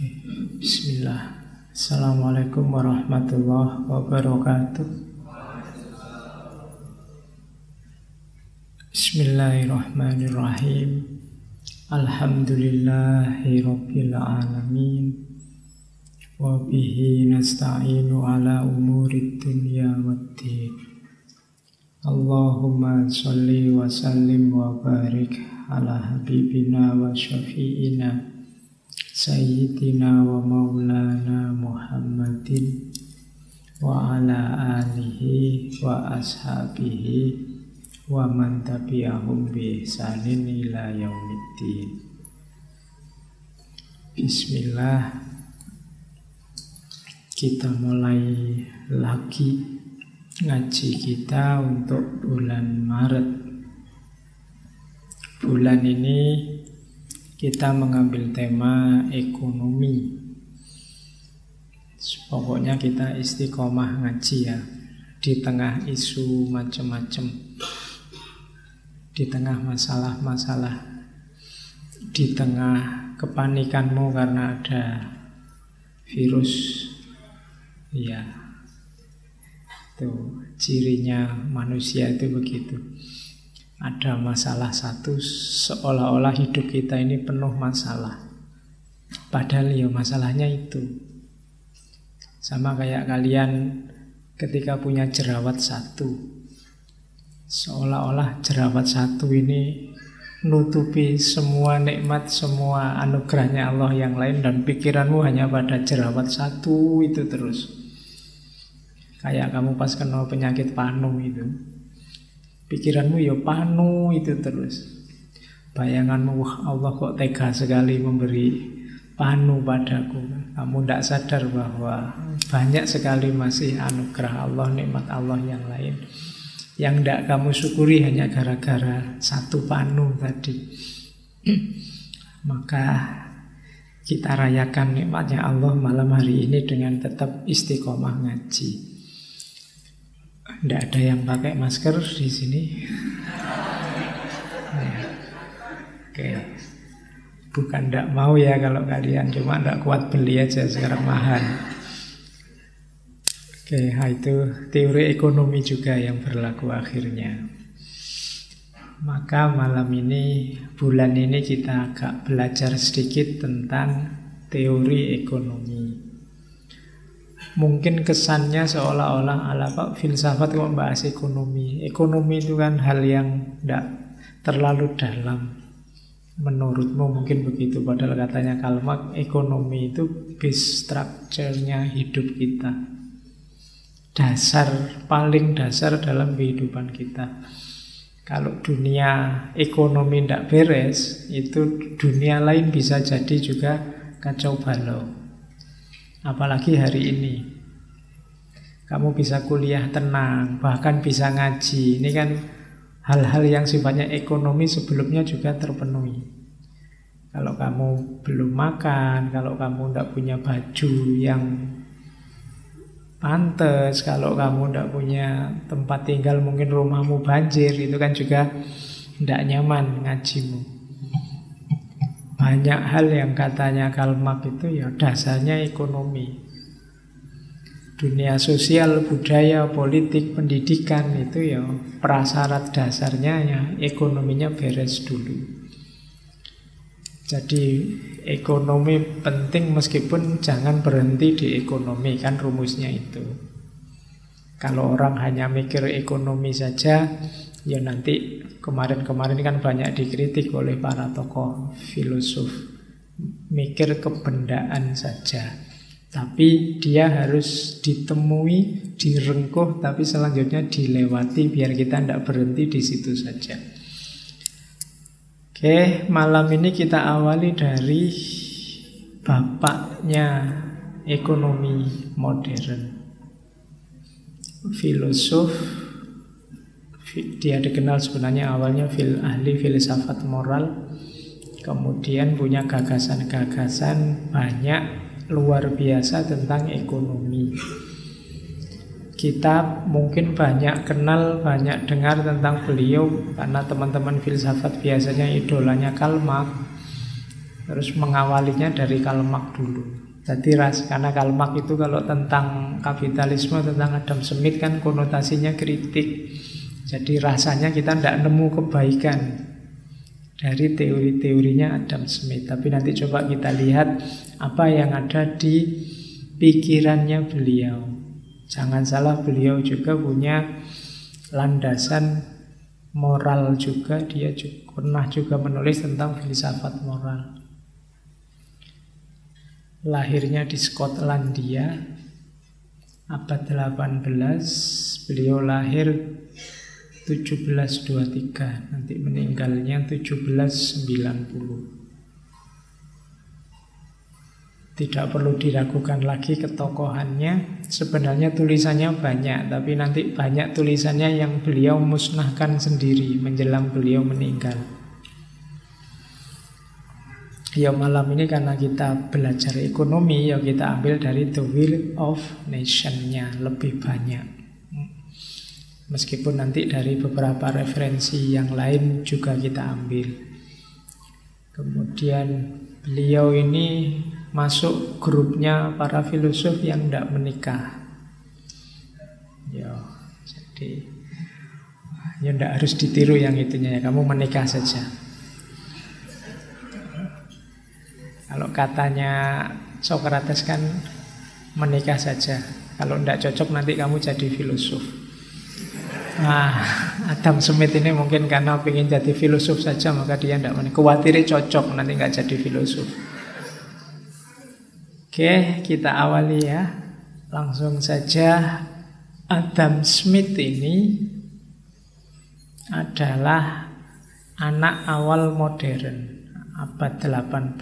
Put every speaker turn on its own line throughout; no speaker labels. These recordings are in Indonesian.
Oke, Bismillah. Assalamualaikum warahmatullahi wabarakatuh. Bismillahirrahmanirrahim. Alhamdulillahi rabbil alamin. Wa bihi nasta'inu ala umurid dunya waddin. Allahumma sholli wa sallim wa barik ala habibina wa syafi'ina Sayyidina wa maulana Muhammadin wa ala alihi wa ashabihi wa man tabi'ahum bi ihsanin ila yaumiddin. Bismillah. Kita mulai lagi ngaji kita untuk bulan Maret. Bulan ini kita mengambil tema ekonomi. Pokoknya kita istiqomah ngaji ya. Di tengah isu macam-macam, di tengah masalah-masalah, di tengah kepanikanmu karena ada virus. Ya, itu cirinya manusia itu begitu. Ada masalah satu, seolah-olah hidup kita ini penuh masalah. Padahal ya masalahnya itu. Sama kayak kalian ketika punya jerawat satu. Seolah-olah jerawat satu ini nutupi semua nikmat, semua anugerahnya Allah yang lain. Dan pikiranmu hanya pada jerawat satu itu terus. Kayak kamu pas kena penyakit panu itu. Pikiranmu ya panu itu terus. Bayanganmu, wah Allah kok tega sekali memberi panu padaku. Kamu tidak sadar bahwa banyak sekali masih anugerah Allah, nikmat Allah yang lain yang tidak kamu syukuri hanya gara-gara satu panu tadi. Maka kita rayakan nikmatnya Allah malam hari ini dengan tetap istiqomah ngaji. Tidak ada yang pakai masker di sini. Oke. Bukan tidak mau ya kalau kalian, cuma tidak kuat beli aja sekarang mahal. Oke, itu teori ekonomi juga yang berlaku akhirnya. Maka malam ini, bulan ini kita agak belajar sedikit tentang teori ekonomi. Mungkin kesannya seolah-olah ala kok filsafat kok membahas ekonomi. Ekonomi itu kan hal yang tidak terlalu dalam. Menurutmu mungkin begitu. Padahal katanya Karl Marx, ekonomi itu base structure-nya hidup kita. Dasar, paling dasar dalam kehidupan kita. Kalau dunia ekonomi tidak beres, itu dunia lain bisa jadi juga kacau balau. Apalagi hari ini. Kamu bisa kuliah tenang, bahkan bisa ngaji. Ini kan hal-hal yang sifatnya ekonomi sebelumnya juga terpenuhi. Kalau kamu belum makan, kalau kamu tidak punya baju yang pantas, kalau kamu tidak punya tempat tinggal, mungkin rumahmu banjir, itu kan juga tidak nyaman ngajimu. Banyak hal yang katanya Karl Marx itu ya dasarnya ekonomi. Dunia sosial, budaya, politik, pendidikan itu ya prasyarat dasarnya ya ekonominya beres dulu. Jadi ekonomi penting meskipun jangan berhenti di ekonomi, kan rumusnya itu. Kalau orang hanya mikir ekonomi saja, ya nanti kemarin-kemarin kan banyak dikritik oleh para tokoh filosof. Mikir kebendaan saja. Tapi dia harus ditemui, direngkuh, tapi selanjutnya dilewati biar kita tidak berhenti di situ saja. Oke, malam ini kita awali dari bapaknya ekonomi modern. Filosof, dia dikenal sebenarnya awalnya ahli filsafat moral, kemudian punya gagasan-gagasan banyak luar biasa tentang ekonomi. Kita mungkin banyak kenal, banyak dengar tentang beliau karena teman-teman filsafat biasanya idolanya Karl Marx. Terus mengawalinya dari Karl Marx dulu. Jadi karena Karl Marx itu kalau tentang kapitalisme, tentang Adam Smith kan konotasinya kritik. Jadi rasanya kita tidak nemu kebaikan dari teori-teorinya Adam Smith. Tapi nanti coba kita lihat apa yang ada di pikirannya beliau. Jangan salah, beliau juga punya landasan moral juga. Dia pernah juga menulis tentang filsafat moral. Lahirnya di Skotlandia abad 18. Beliau lahir 1723, nanti meninggalnya 1790. Tidak perlu diragukan lagi ketokohannya. Sebenarnya tulisannya banyak, tapi nanti banyak tulisannya yang beliau musnahkan sendiri menjelang beliau meninggal. Ya malam ini karena kita belajar ekonomi, ya kita ambil dari The Will of Nation-nya lebih banyak. Meskipun nanti dari beberapa referensi yang lain juga kita ambil. Kemudian beliau ini masuk grupnya para filosof yang tidak menikah. Ya, jadi ya tidak harus ditiru yang itunya ya. Kamu menikah saja. Kalau katanya Socrates kan menikah saja. Kalau tidak cocok nanti kamu jadi filosof. Nah, Adam Smith ini mungkin karena ingin jadi filosof saja maka dia tidak menikah. Khawatirnya cocok nanti nggak jadi filosof. Oke, kita awali ya. Langsung saja. Adam Smith ini adalah anak awal modern abad 18.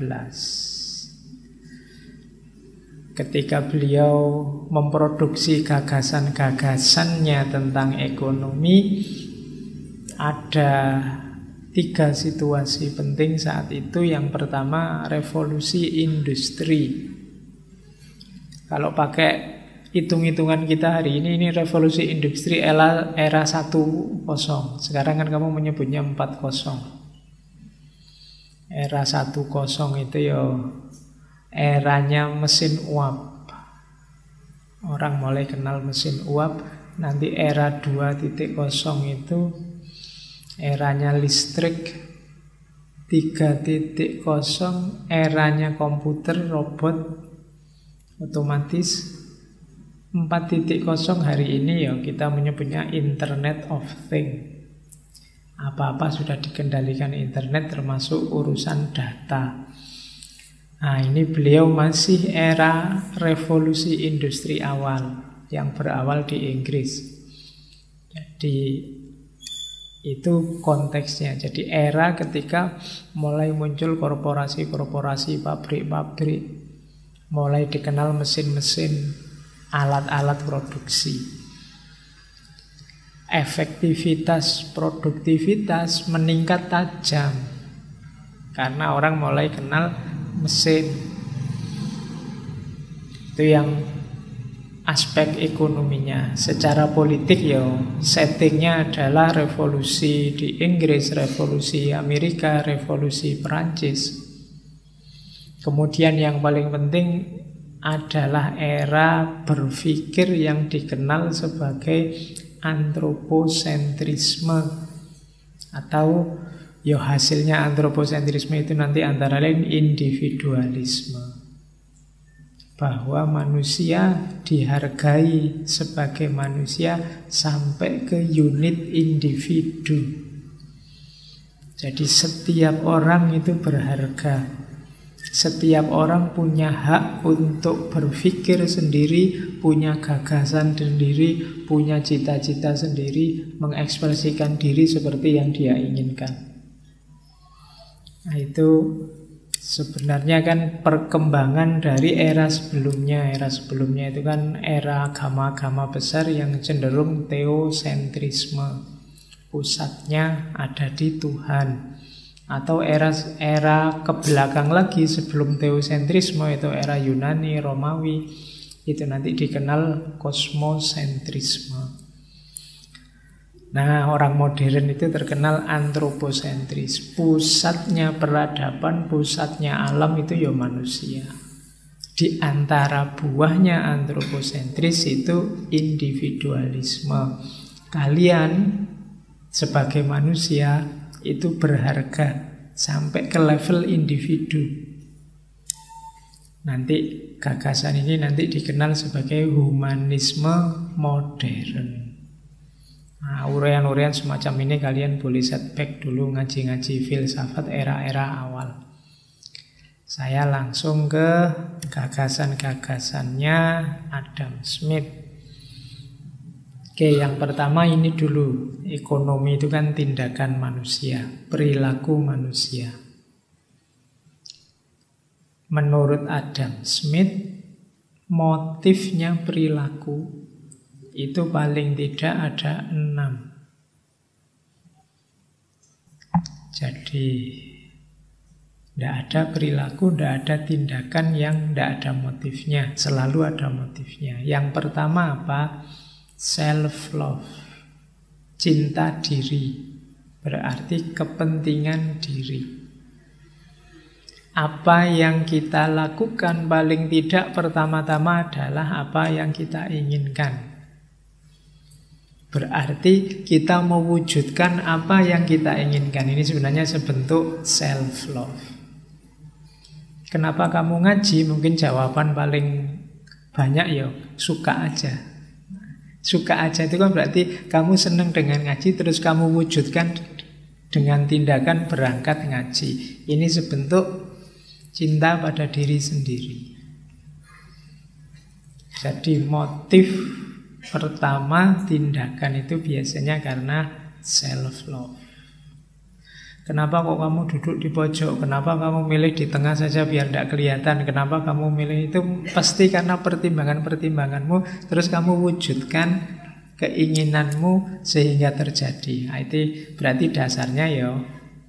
Ketika beliau memproduksi gagasan-gagasannya tentang ekonomi, ada 3 situasi penting saat itu. Yang pertama, revolusi industri. Kalau pakai hitung-hitungan kita hari ini revolusi industri era 1.0. Sekarang kan kamu menyebutnya 4.0. Era 1.0 itu ya eranya mesin uap. Orang mulai kenal mesin uap. Nanti era 2.0 itu eranya listrik. 3.0 eranya komputer, robot, otomatis. 4.0 hari ini ya kita menyebutnya Internet of Things. Apa-apa sudah dikendalikan internet termasuk urusan data. Nah ini beliau masih era revolusi industri awal yang berawal di Inggris. Jadi itu konteksnya. Jadi era ketika mulai muncul korporasi-korporasi, pabrik-pabrik, mulai dikenal mesin-mesin, alat-alat produksi. Efektivitas, produktivitas meningkat tajam karena orang mulai kenal mesin. Itu yang aspek ekonominya. Secara politik ya settingnya adalah revolusi di Inggris, revolusi Amerika, revolusi Perancis. Kemudian yang paling penting adalah era berpikir yang dikenal sebagai antroposentrisme, atau ya hasilnya antroposentrisme itu nanti antara lain individualisme, bahwa manusia dihargai sebagai manusia sampai ke unit individu. Jadi setiap orang itu berharga. Setiap orang punya hak untuk berpikir sendiri, punya gagasan sendiri, punya cita-cita sendiri, mengekspresikan diri seperti yang dia inginkan. Nah itu sebenarnya kan perkembangan dari era sebelumnya. Era sebelumnya itu kan era agama-agama besar yang cenderung teosentrisme. Pusatnya ada di Tuhan. Atau era kebelakang lagi sebelum teosentrisme itu era Yunani, Romawi, itu nanti dikenal kosmosentrisme. Nah, orang modern itu terkenal antroposentris. Pusatnya peradaban, pusatnya alam itu ya manusia. Di antara buahnya antroposentris itu individualisme. Kalian sebagai manusia itu berharga sampai ke level individu. Nanti gagasan ini nanti dikenal sebagai humanisme modern. Nah, urean-urean semacam ini kalian boleh setback dulu ngaji-ngaji filsafat era-era awal. Saya langsung ke gagasan-gagasannya Adam Smith. Oke, yang pertama ini dulu. Ekonomi itu kan tindakan manusia, perilaku manusia. Menurut Adam Smith, motifnya perilaku itu paling tidak ada 6. Jadi tidak ada perilaku, tidak ada tindakan yang tidak ada motifnya. Selalu ada motifnya. Yang pertama apa? Self-love. Cinta diri. Berarti kepentingan diri. Apa yang kita lakukan paling tidak pertama-tama adalah apa yang kita inginkan. Berarti kita mewujudkan apa yang kita inginkan. Ini sebenarnya sebentuk self-love. Kenapa kamu ngaji? Mungkin jawaban paling banyak ya suka aja. Suka aja itu kan berarti kamu senang dengan ngaji, terus kamu wujudkan dengan tindakan berangkat ngaji. Ini sebentuk cinta pada diri sendiri. Jadi motif pertama tindakan itu biasanya karena self-love. Kenapa kok kamu duduk di pojok? Kenapa kamu milih di tengah saja biar tidak kelihatan? Kenapa kamu milih itu? Pasti karena pertimbangan-pertimbanganmu. Terus kamu wujudkan keinginanmu sehingga terjadi. Nah, itu berarti dasarnya ya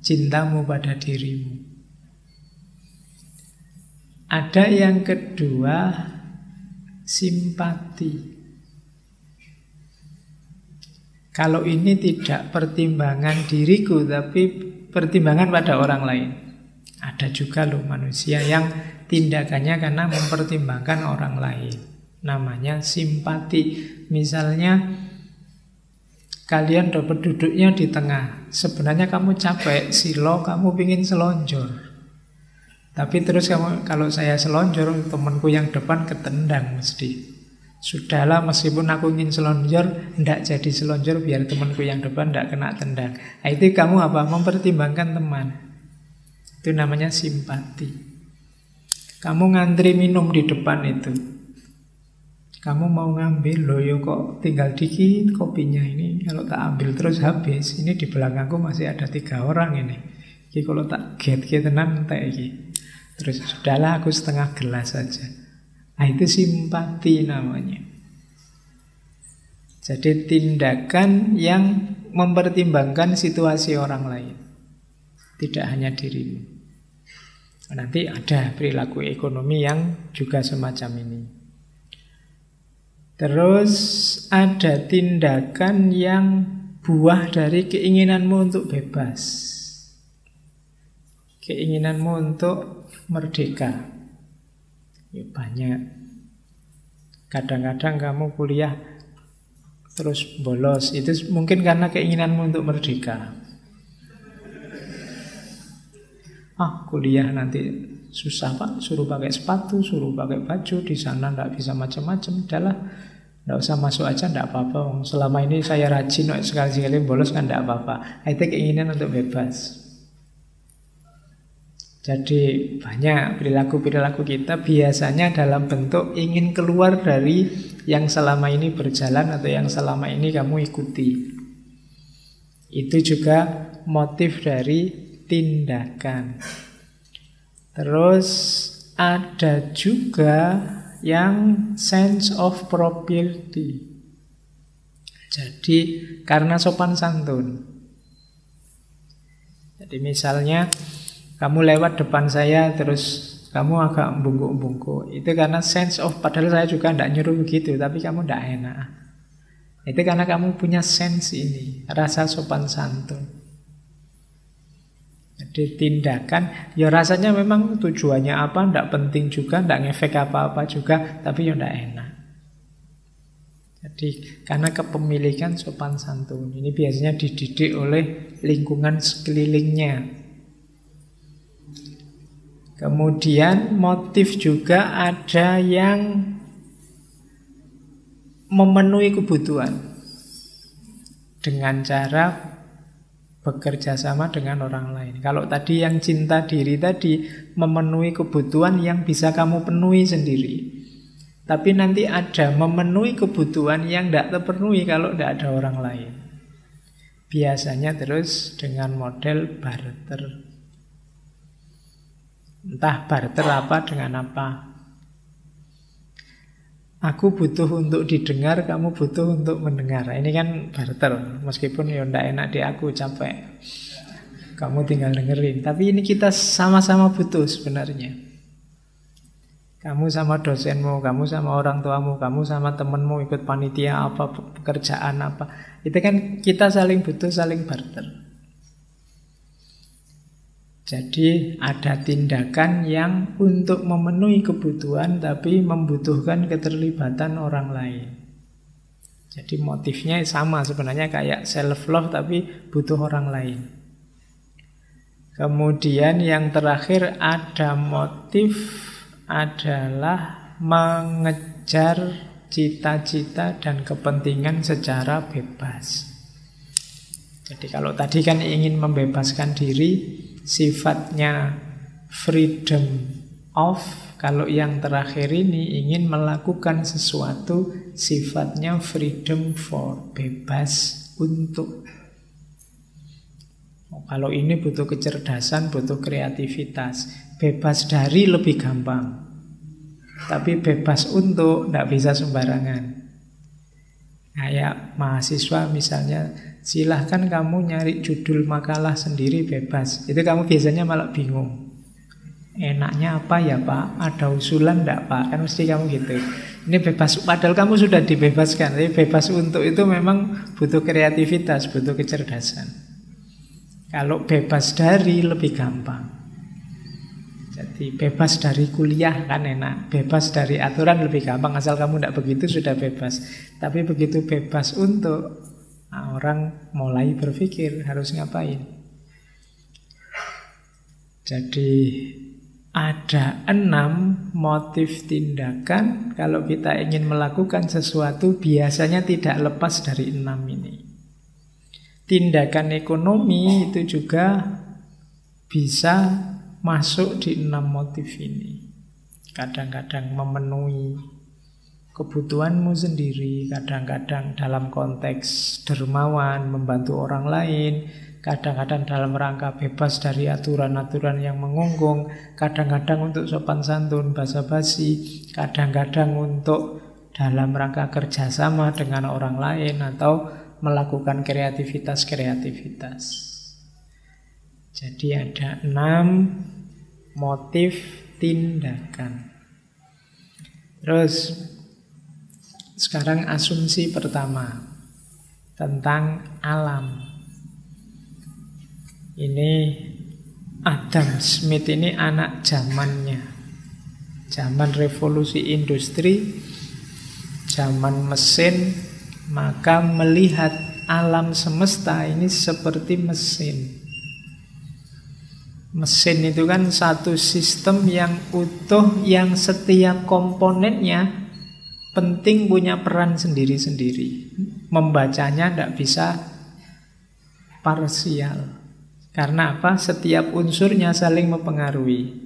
cintamu pada dirimu. Ada yang kedua, simpati. Kalau ini tidak pertimbangan diriku, tapi pertimbangan pada orang lain. Ada juga loh manusia yang tindakannya karena mempertimbangkan orang lain. Namanya simpati. Misalnya kalian dapat duduknya di tengah. Sebenarnya kamu capek, silo, kamu pingin selonjor. Tapi terus kamu, kalau saya selonjor, temanku yang depan ketendang mesti. Sudahlah, meskipun aku ingin selonjor, tidak jadi selonjor biar temanku yang depan tidak kena tendang. Nah, itu kamu apa? Mempertimbangkan teman. Itu namanya simpati. Kamu ngantri minum di depan itu. Kamu mau ngambil, loh yo kok tinggal dikit kopinya ini. Kalau tak ambil terus habis. Ini di belakangku masih ada 3 orang ini. Jadi kalau tak get tenang entek iki. Terus sudahlah aku setengah gelas saja. Nah, itu simpati namanya. Jadi tindakan yang mempertimbangkan situasi orang lain, tidak hanya dirimu. Nanti ada perilaku ekonomi yang juga semacam ini. Terus ada tindakan yang buah dari keinginanmu untuk bebas, keinginanmu untuk merdeka. Ya banyak. Kadang-kadang kamu kuliah terus bolos. Itu mungkin karena keinginanmu untuk merdeka. Kuliah nanti susah pak, suruh pakai sepatu, suruh pakai baju, di sana tidak bisa macam-macam. Udahlah, tidak usah masuk aja, tidak apa-apa. Selama ini saya rajin, sekali-sekali bolos kan tidak apa-apa. Itu keinginan untuk bebas. Jadi banyak perilaku-perilaku kita biasanya dalam bentuk ingin keluar dari yang selama ini berjalan atau yang selama ini kamu ikuti. Itu juga motif dari tindakan. Terus ada juga yang sense of propriety. Jadi karena sopan santun. Jadi misalnya kamu lewat depan saya terus kamu agak bungkuk-bungkuk. Itu karena sense of, padahal saya juga tidak nyuruh begitu, tapi kamu tidak enak. Itu karena kamu punya sense ini, rasa sopan santun. Jadi tindakan, ya rasanya memang tujuannya apa, tidak penting juga, tidak ngefek apa-apa juga, tapi ya tidak enak. Jadi karena kepemilikan sopan santun ini biasanya dididik oleh lingkungan sekelilingnya. Kemudian motif juga ada yang memenuhi kebutuhan dengan cara bekerja sama dengan orang lain. Kalau tadi yang cinta diri tadi memenuhi kebutuhan yang bisa kamu penuhi sendiri. Tapi nanti ada memenuhi kebutuhan yang tidak terpenuhi kalau tidak ada orang lain. Biasanya terus dengan model barter. Entah barter apa dengan apa. Aku butuh untuk didengar, kamu butuh untuk mendengar. Ini kan barter. Meskipun ya tidak enak di aku, capek. Kamu tinggal dengerin. Tapi ini kita sama-sama butuh sebenarnya. Kamu sama dosenmu, kamu sama orang tuamu, kamu sama temenmu ikut panitia apa, pekerjaan apa. Itu kan kita saling butuh, saling barter. Jadi ada tindakan yang untuk memenuhi kebutuhan tapi membutuhkan keterlibatan orang lain. Jadi motifnya sama sebenarnya kayak self-love tapi butuh orang lain. Kemudian yang terakhir ada motif adalah mengejar cita-cita dan kepentingan secara bebas. Jadi kalau tadi kan ingin membebaskan diri, sifatnya freedom of. Kalau yang terakhir ini ingin melakukan sesuatu, sifatnya freedom for, bebas untuk. Kalau ini butuh kecerdasan, butuh kreativitas. Bebas dari lebih gampang. Tapi bebas untuk tidak bisa sembarangan. Kayak mahasiswa misalnya, silahkan kamu nyari judul makalah sendiri bebas. Itu kamu biasanya malah bingung. Enaknya apa ya Pak? Ada usulan enggak Pak? Kan mesti kamu gitu. Ini bebas, padahal kamu sudah dibebaskan. Tapi bebas untuk itu memang butuh kreativitas, butuh kecerdasan. Kalau bebas dari lebih gampang. Jadi bebas dari kuliah kan enak. Bebas dari aturan lebih gampang. Asal kamu tidak begitu sudah bebas. Tapi begitu bebas untuk, nah, orang mulai berpikir harus ngapain. Jadi ada 6 motif tindakan. Kalau kita ingin melakukan sesuatu biasanya tidak lepas dari 6 ini. Tindakan ekonomi itu juga bisa masuk di 6 motif ini. Kadang-kadang memenuhi kebutuhanmu sendiri, kadang-kadang dalam konteks dermawan, membantu orang lain, kadang-kadang dalam rangka bebas dari aturan-aturan yang mengunggung, kadang-kadang untuk sopan santun, basa-basi, kadang-kadang untuk dalam rangka kerjasama dengan orang lain atau melakukan kreativitas-kreativitas. Jadi ada 6 motif tindakan. Terus sekarang asumsi pertama tentang alam. Ini Adam Smith ini anak zamannya. Zaman revolusi industri, zaman mesin, maka melihat alam semesta ini seperti mesin. Mesin itu kan satu sistem yang utuh, yang setiap komponennya penting, punya peran sendiri-sendiri. Membacanya tidak bisa parsial. Karena apa? Setiap unsurnya saling mempengaruhi.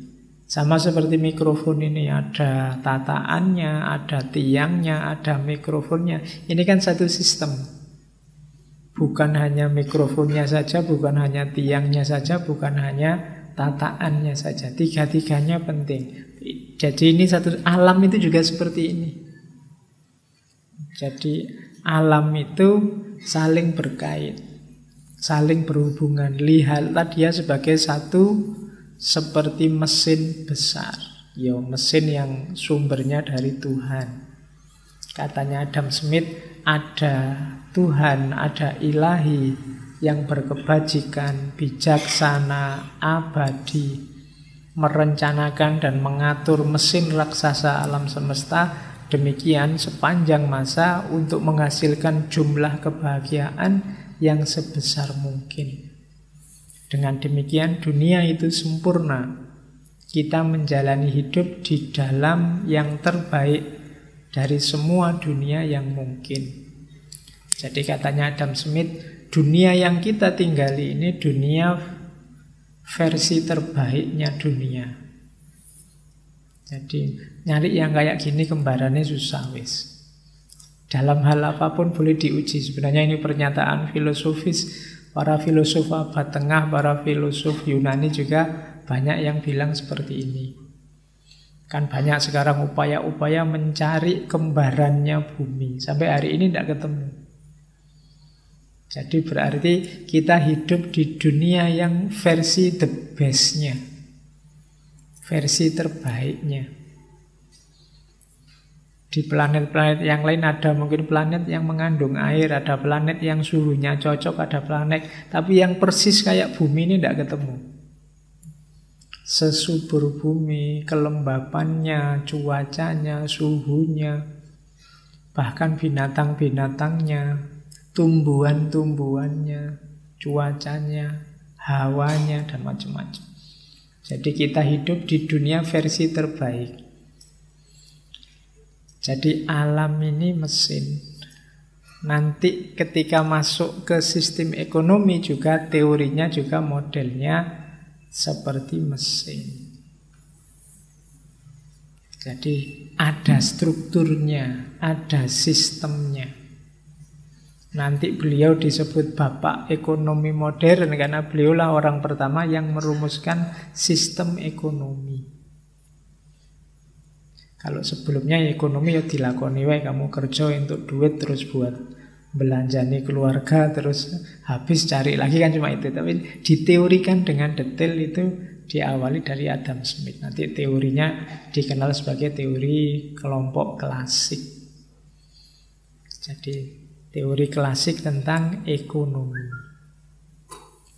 Sama seperti mikrofon ini, ada tataannya, ada tiangnya, ada mikrofonnya. Ini kan satu sistem. Bukan hanya mikrofonnya saja, bukan hanya tiangnya saja, bukan hanya tataannya saja. Tiga-tiganya penting. Jadi ini satu alam itu juga seperti ini. Jadi alam itu saling berkait, saling berhubungan. Lihatlah dia sebagai satu seperti mesin besar. Ya, mesin yang sumbernya dari Tuhan. Katanya Adam Smith, ada Tuhan, ada ilahi yang berkebajikan, bijaksana, abadi, merencanakan dan mengatur mesin raksasa alam semesta demikian sepanjang masa untuk menghasilkan jumlah kebahagiaan yang sebesar mungkin. Dengan demikian dunia itu sempurna. Kita menjalani hidup di dalam yang terbaik dari semua dunia yang mungkin. Jadi katanya Adam Smith, dunia yang kita tinggali ini dunia versi terbaiknya dunia. Jadi nyari yang kayak gini kembarannya susah wis. Dalam hal apapun boleh diuji. Sebenarnya ini pernyataan filosofis. Para filosof abad tengah, para filosof Yunani juga banyak yang bilang seperti ini. Kan banyak sekarang upaya-upaya mencari kembarannya bumi. Sampai hari ini tidak ketemu. Jadi berarti kita hidup di dunia yang versi the best-nya, versi terbaiknya. Di planet-planet yang lain ada mungkin planet yang mengandung air, ada planet yang suhunya cocok, ada planet. Tapi yang persis kayak bumi ini tidak ketemu. Sesubur bumi, kelembapannya, cuacanya, suhunya, bahkan binatang-binatangnya, tumbuhan-tumbuhannya, cuacanya, hawanya, dan macam-macam. Jadi kita hidup di dunia versi terbaik. Jadi alam ini mesin. Nanti ketika masuk ke sistem ekonomi juga teorinya juga modelnya seperti mesin. Jadi ada strukturnya, ada sistemnya. Nanti beliau disebut bapak ekonomi modern karena beliaulah orang pertama yang merumuskan sistem ekonomi. Kalau sebelumnya ekonomi ya dilakoni wae, kamu kerja untuk duit terus buat belanjani keluarga terus habis cari lagi kan cuma itu. Tapi diteorikan dengan detail itu diawali dari Adam Smith. Nanti teorinya dikenal sebagai teori kelompok klasik. Jadi teori klasik tentang ekonomi.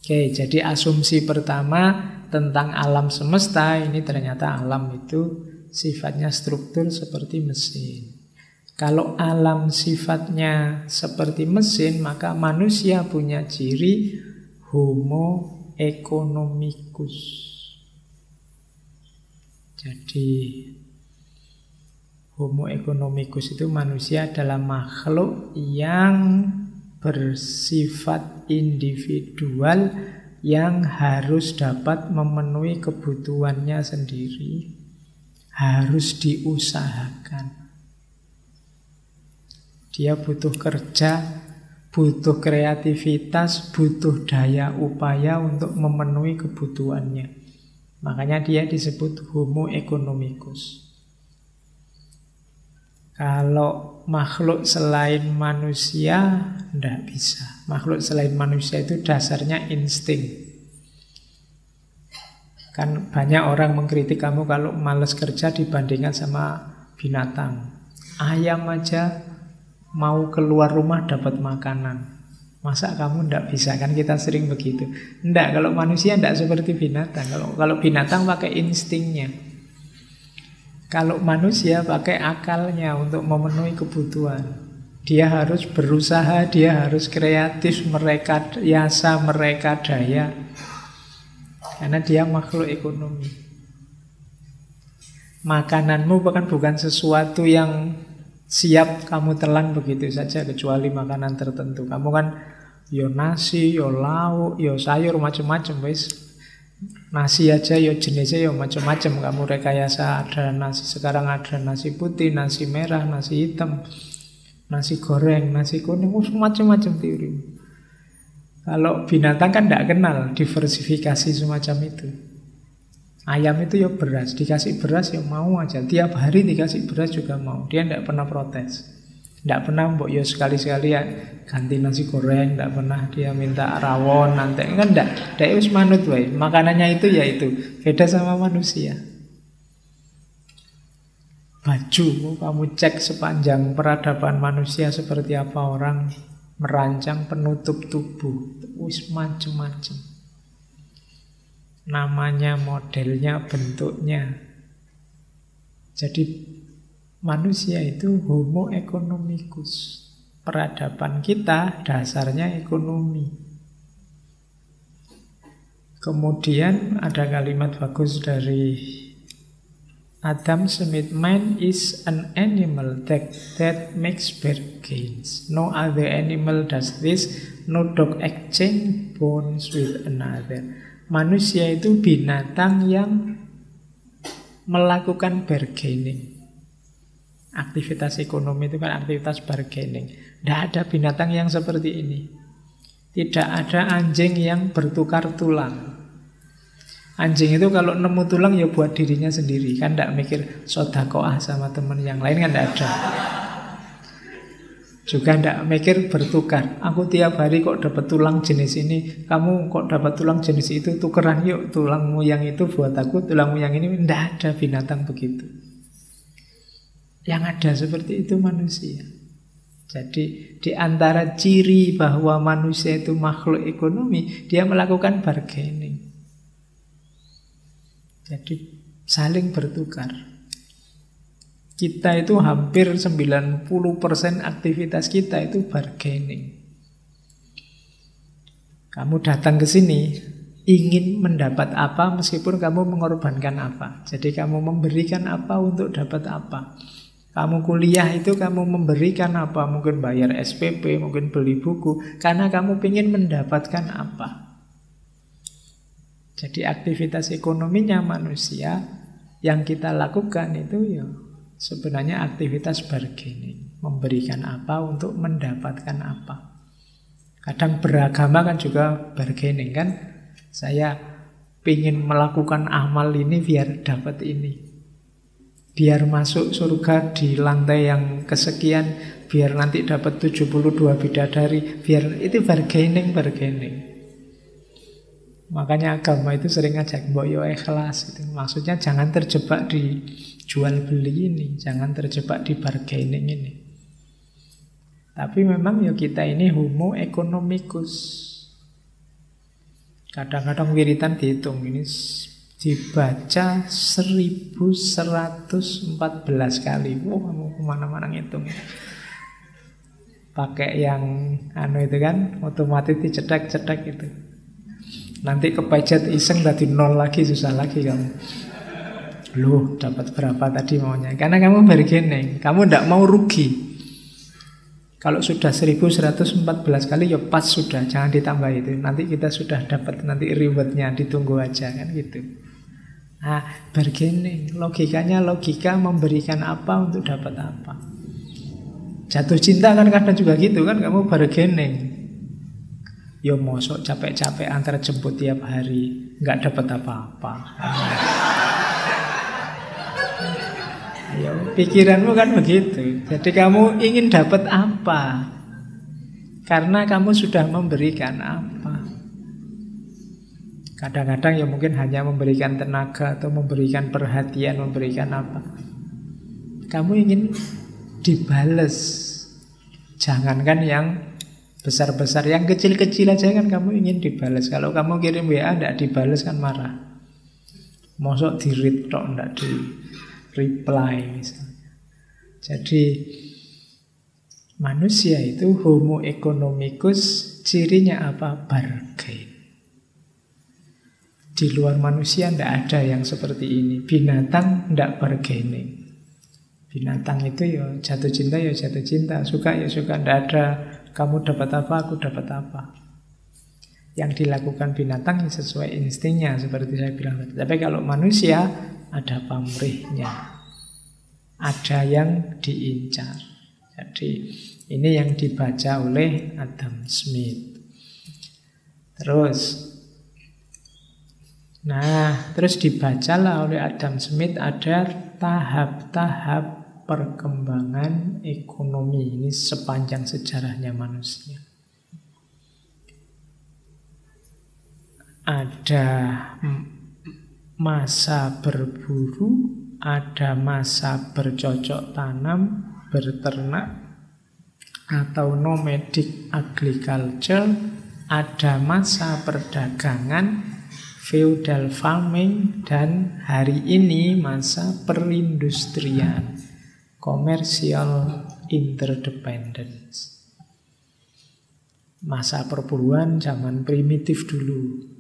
Oke, jadi asumsi pertama tentang alam semesta ini ternyata alam itu sifatnya struktur seperti mesin. Kalau alam sifatnya seperti mesin, maka manusia punya ciri homo economicus. Jadi homo economicus itu manusia adalah makhluk yang bersifat individual yang harus dapat memenuhi kebutuhannya sendiri. Harus diusahakan. Dia butuh kerja, butuh kreativitas, butuh daya upaya untuk memenuhi kebutuhannya. Makanya dia disebut homo economicus. Kalau makhluk selain manusia, tidak bisa. Makhluk selain manusia itu dasarnya insting. Kan banyak orang mengkritik kamu kalau malas kerja dibandingkan sama binatang. Ayam aja mau keluar rumah dapat makanan. Masa kamu tidak bisa? Kan kita sering begitu. Tidak, kalau manusia tidak seperti binatang. Kalau binatang pakai instingnya. Kalau manusia pakai akalnya untuk memenuhi kebutuhan. Dia harus berusaha, dia harus kreatif, merekayasa, merekadaya. Karena dia makhluk ekonomi. Makananmu bukan sesuatu yang siap kamu telan begitu saja, kecuali makanan tertentu. Kamu kan yo nasi, yo lauk, yo sayur, macam-macam wis. Nasi aja yo jenisnya yo macam-macam. Kamu rekayasa, ada nasi sekarang, ada nasi putih, nasi merah, nasi hitam, nasi goreng, nasi kuning, macam-macam teori. Kalau binatang kan tidak kenal diversifikasi semacam itu. Ayam itu ya beras, dikasih beras ya mau aja. Tiap hari dikasih beras juga mau. Dia tidak pernah protes. Tidak pernah mbok ya sekali-sekali ya ganti nasi goreng. Tidak pernah dia minta rawon nanti. Kan tidak. Dia harus manut wae. Makanannya itu ya itu. Beda sama manusia. baju, kamu cek sepanjang peradaban manusia seperti apa orang merancang penutup tubuh. Wis macem-macem. Namanya, modelnya, bentuknya. Jadi manusia itu homo economicus. Peradaban kita dasarnya ekonomi. Kemudian ada kalimat bagus dari Adam Smith, man is an animal that makes bargains. No other animal does this. No dog exchange bones with another. Manusia itu binatang yang melakukan bargaining. Aktivitas ekonomi itu kan aktivitas bargaining. Tidak ada binatang yang seperti ini. Tidak ada anjing yang bertukar tulang. Anjing itu kalau nemu tulang ya buat dirinya sendiri. Kan tidak mikir sodakoah sama teman yang lain, kan tidak ada. Juga tidak mikir bertukar. Aku tiap hari kok dapat tulang jenis ini, kamu kok dapat tulang jenis itu, tukeran yuk, tulangmu yang itu buat aku, tulangmu yang ini. Tidak ada binatang begitu. Yang ada seperti itu manusia. Jadi di antara ciri bahwa manusia itu makhluk ekonomi, dia melakukan bargaining. Jadi saling bertukar. Kita itu hampir 90% aktivitas kita itu bargaining. Kamu datang ke sini ingin mendapat apa meskipun kamu mengorbankan apa. Jadi kamu memberikan apa untuk dapat apa. Kamu kuliah itu kamu memberikan apa. Mungkin bayar SPP, mungkin beli buku. Karena kamu ingin mendapatkan apa. Jadi aktivitas ekonominya manusia yang kita lakukan itu ya sebenarnya aktivitas bargaining. Memberikan apa untuk mendapatkan apa. Kadang beragama kan juga bargaining kan. Saya ingin melakukan amal ini biar dapat ini. Biar masuk surga di lantai yang kesekian. Biar nanti dapat 72 bidadari. Biar itu bargaining. Makanya agama itu sering ngajak mbok yo ikhlas gitu. Maksudnya jangan terjebak di jual beli ini, jangan terjebak di bargaining ini. Tapi memang ya kita ini homo economicus. Kadang-kadang wiritan dihitung ini dibaca 1114 kali. Wah, kamu kemana-mana ngitung. Pakai yang itu kan, otomatis dicetak-cetak itu. Nanti kepencet iseng tadi 0 lagi, susah lagi kamu. Loh, dapat berapa tadi maunya? Karena kamu bargaining, kamu tidak mau rugi. Kalau sudah 1114 kali ya pas sudah, jangan ditambah itu. Nanti kita sudah dapat nanti rewardnya, ditunggu aja kan gitu. Nah, bargaining, logikanya logika memberikan apa untuk dapat apa. Jatuh cinta kan kadang juga gitu kan, kamu bargaining. Yo mosok capek-capek antar jemput tiap hari, nggak dapat apa-apa. Ayo, pikiranmu kan begitu. Jadi kamu ingin dapat apa? Karena kamu sudah memberikan apa. Kadang-kadang ya mungkin hanya memberikan tenaga atau memberikan perhatian, memberikan apa. Kamu ingin dibales. Jangankan yang besar-besar, yang kecil-kecil aja kan kamu ingin dibalas. Kalau kamu kirim WA tidak dibalas kan marah. Mosok di-read tok, tidak di-reply misalnya. Jadi manusia itu homo economicus, cirinya apa? Bargain. Di luar manusia tidak ada yang seperti ini. Binatang tidak bargaining. Binatang itu ya jatuh cinta, suka ya suka, tidak ada kamu dapat apa, aku dapat apa. Yang dilakukan binatang sesuai instingnya, seperti saya bilang tadi. Tapi kalau manusia, ada pamrihnya. Ada yang diincar. Jadi ini yang dibaca oleh Adam Smith. Terus dibacalah oleh Adam Smith ada tahap-tahap perkembangan ekonomi ini sepanjang sejarahnya manusia. Ada masa berburu, ada masa bercocok tanam, berternak, atau nomadic agriculture, ada masa perdagangan, feudal farming, dan hari ini masa perindustrian, commercial interdependence. Masa perburuan zaman primitif dulu.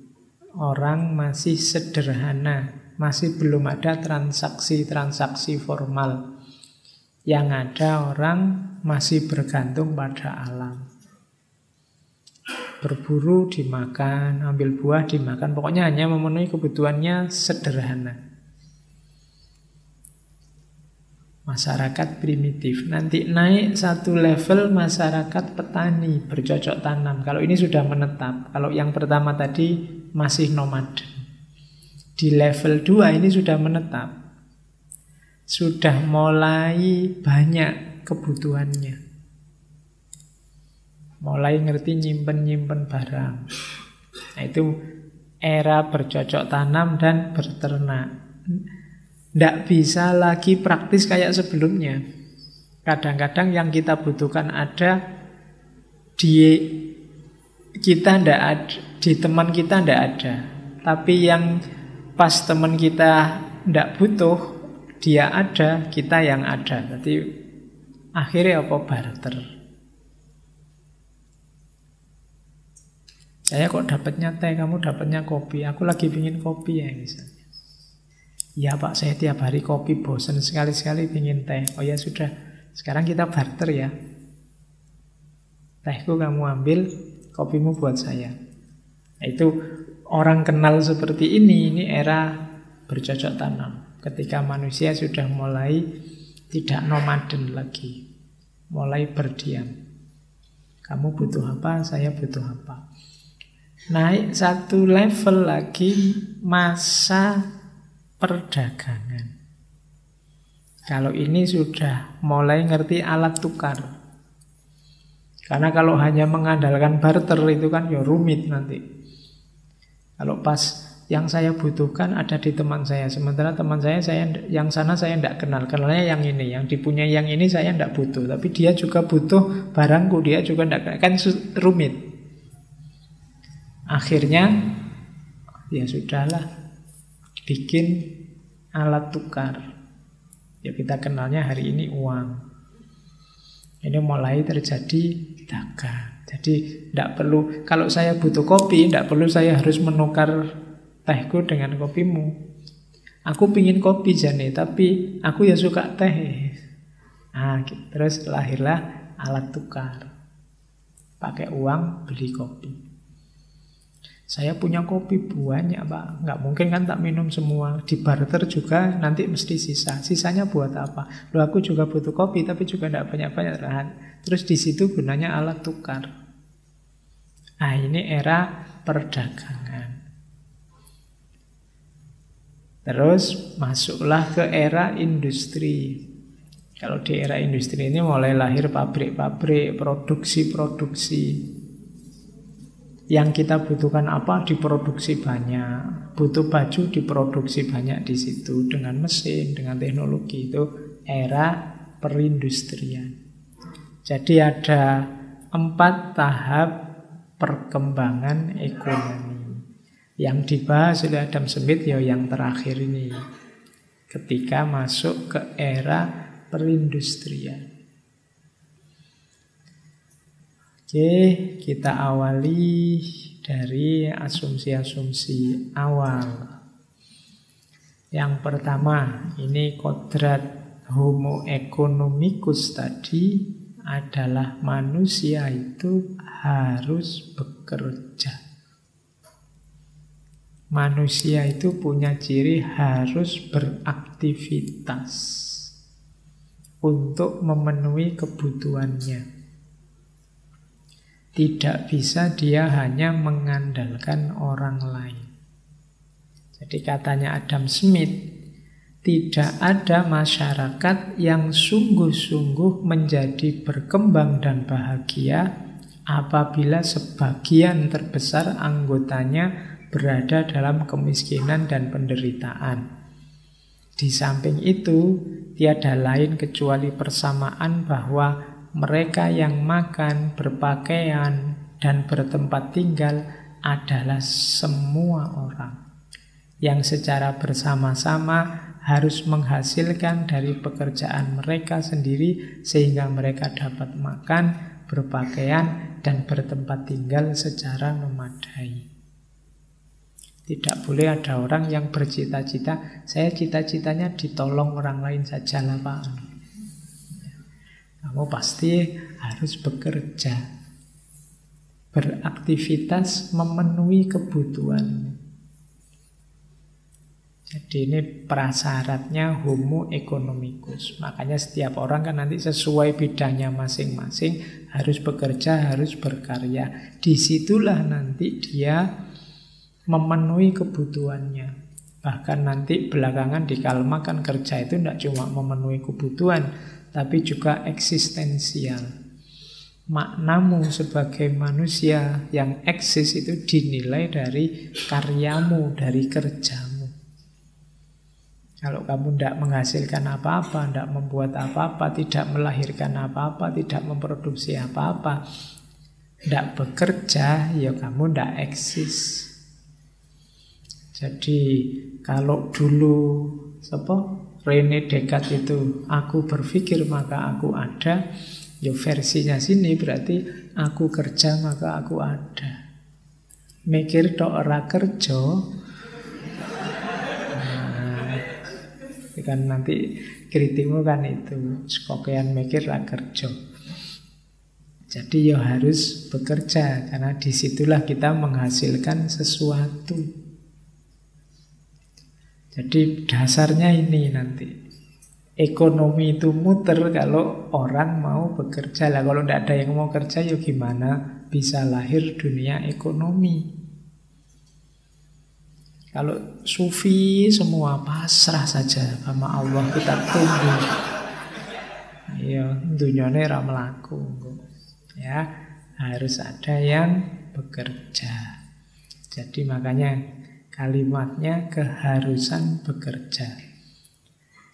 Orang masih sederhana, masih belum ada transaksi-transaksi formal. Yang ada orang masih bergantung pada alam. Berburu dimakan, ambil buah dimakan, pokoknya hanya memenuhi kebutuhannya sederhana. Masyarakat primitif. Nanti naik satu level masyarakat petani bercocok tanam. Kalau ini sudah menetap. Kalau yang pertama tadi masih nomaden. Di level 2 ini sudah menetap. Sudah mulai banyak kebutuhannya. Mulai ngerti nyimpen-nyimpen barang. Nah, itu era bercocok tanam dan berternak. Tidak bisa lagi praktis kayak sebelumnya. Kadang-kadang yang kita butuhkan ada di kita tidak ada, di teman kita tidak ada. Tapi yang pas teman kita tidak butuh, dia ada, kita yang ada. Jadi akhirnya apa? Barter. Saya kok dapatnya teh, kamu dapatnya kopi. Aku lagi pingin kopi ya misalnya. Ya Pak, saya tiap hari kopi, bosan sekali-sekali pingin teh. Oh ya sudah, sekarang kita barter ya. Tehku kamu ambil, kopimu buat saya. Nah, itu orang kenal seperti ini era bercocok tanam. Ketika manusia sudah mulai tidak nomaden lagi. Mulai berdiam. Kamu butuh apa, saya butuh apa. Naik satu level lagi masa perdagangan. Kalau ini sudah mulai ngerti alat tukar. Karena kalau hanya mengandalkan barter itu kan ya rumit nanti. Kalau pas yang saya butuhkan ada di teman saya, sementara teman saya yang sana saya tidak kenal. Kenalnya yang ini, yang dipunyai yang ini saya tidak butuh. Tapi dia juga butuh barangku, dia juga tidak, kan rumit. Akhirnya ya sudahlah, bikin alat tukar. Ya kita kenalnya hari ini uang. Ini mulai terjadi dagang. Jadi tidak perlu, kalau saya butuh kopi, tidak perlu saya harus menukar tehku dengan kopimu. Aku pingin kopi jane, tapi aku ya suka teh. Nah, terus lahirlah alat tukar. Pakai uang beli kopi. Saya punya kopi banyak Pak, nggak mungkin kan tak minum semua. Di barter juga nanti mesti sisa. Sisanya buat apa? Loh aku juga butuh kopi tapi juga nggak banyak-banyak. Terus di situ gunanya alat tukar. Nah ini era perdagangan. Terus masuklah ke era industri. Kalau di era industri ini mulai lahir pabrik-pabrik, produksi-produksi. Yang kita butuhkan apa diproduksi banyak, butuh baju diproduksi banyak di situ dengan mesin, dengan teknologi. Itu era perindustrian. Jadi ada 4 tahap perkembangan ekonomi. Yang dibahas oleh Adam Smith ya yang terakhir ini. Ketika masuk ke era perindustrian. Oke, kita awali dari asumsi-asumsi awal. Yang pertama, ini kodrat Homo economicus tadi adalah manusia itu harus bekerja. Manusia itu punya ciri harus beraktivitas untuk memenuhi kebutuhannya. Tidak bisa dia hanya mengandalkan orang lain. Jadi katanya Adam Smith, tidak ada masyarakat yang sungguh-sungguh menjadi berkembang dan bahagia apabila sebagian terbesar anggotanya berada dalam kemiskinan dan penderitaan. Di samping itu, tiada lain kecuali persamaan bahwa mereka yang makan, berpakaian, dan bertempat tinggal adalah semua orang yang secara bersama-sama harus menghasilkan dari pekerjaan mereka sendiri sehingga mereka dapat makan, berpakaian, dan bertempat tinggal secara memadai. Tidak boleh ada orang yang bercita-cita, saya cita-citanya ditolong orang lain saja lah Pak. Kamu pasti harus bekerja, beraktivitas memenuhi kebutuhan. Jadi ini prasyaratnya homo economicus. Makanya setiap orang kan nanti sesuai bidangnya masing-masing harus bekerja, harus berkarya. Disitulah nanti dia memenuhi kebutuhannya. Bahkan nanti belakangan di Kalma kan kerja itu tidak cuma memenuhi kebutuhan, tapi juga eksistensial. Maknamu sebagai manusia yang eksis itu dinilai dari karyamu, dari kerjamu. Kalau kamu tidak menghasilkan apa-apa, tidak membuat apa-apa, tidak melahirkan apa-apa, tidak memproduksi apa-apa, tidak bekerja, ya kamu tidak eksis. Jadi kalau dulu René Descartes itu aku berpikir maka aku ada, ya versinya sini berarti aku kerja maka aku ada. Mikir tok ora kerja, nah, kan nanti kritikmu kan itu sekokean mikir ra kerja. Jadi ya harus bekerja karena disitulah kita menghasilkan sesuatu. Jadi dasarnya ini nanti. Ekonomi itu muter kalau orang mau bekerja. Lah kalau tidak ada yang mau kerja ya gimana bisa lahir dunia ekonomi. Kalau sufi semua pasrah saja sama Allah, kita tunggu. Ya, dunyane ra mlaku. Ya, harus ada yang bekerja. Jadi makanya kalimatnya keharusan bekerja.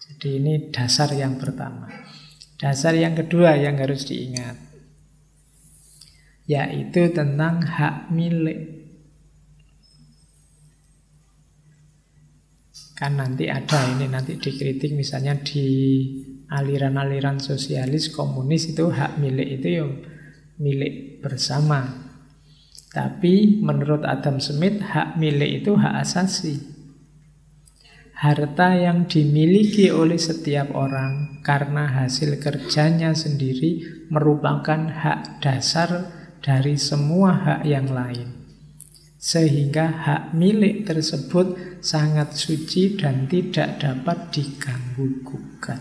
Jadi ini dasar yang pertama. Dasar yang kedua yang harus diingat, yaitu tentang hak milik. Kan nanti ada ini, nanti dikritik misalnya di aliran-aliran sosialis, komunis itu hak milik itu ya milik bersama. Tapi menurut Adam Smith, hak milik itu hak asasi. Harta yang dimiliki oleh setiap orang karena hasil kerjanya sendiri merupakan hak dasar dari semua hak yang lain. Sehingga hak milik tersebut sangat suci dan tidak dapat diganggu-gugat.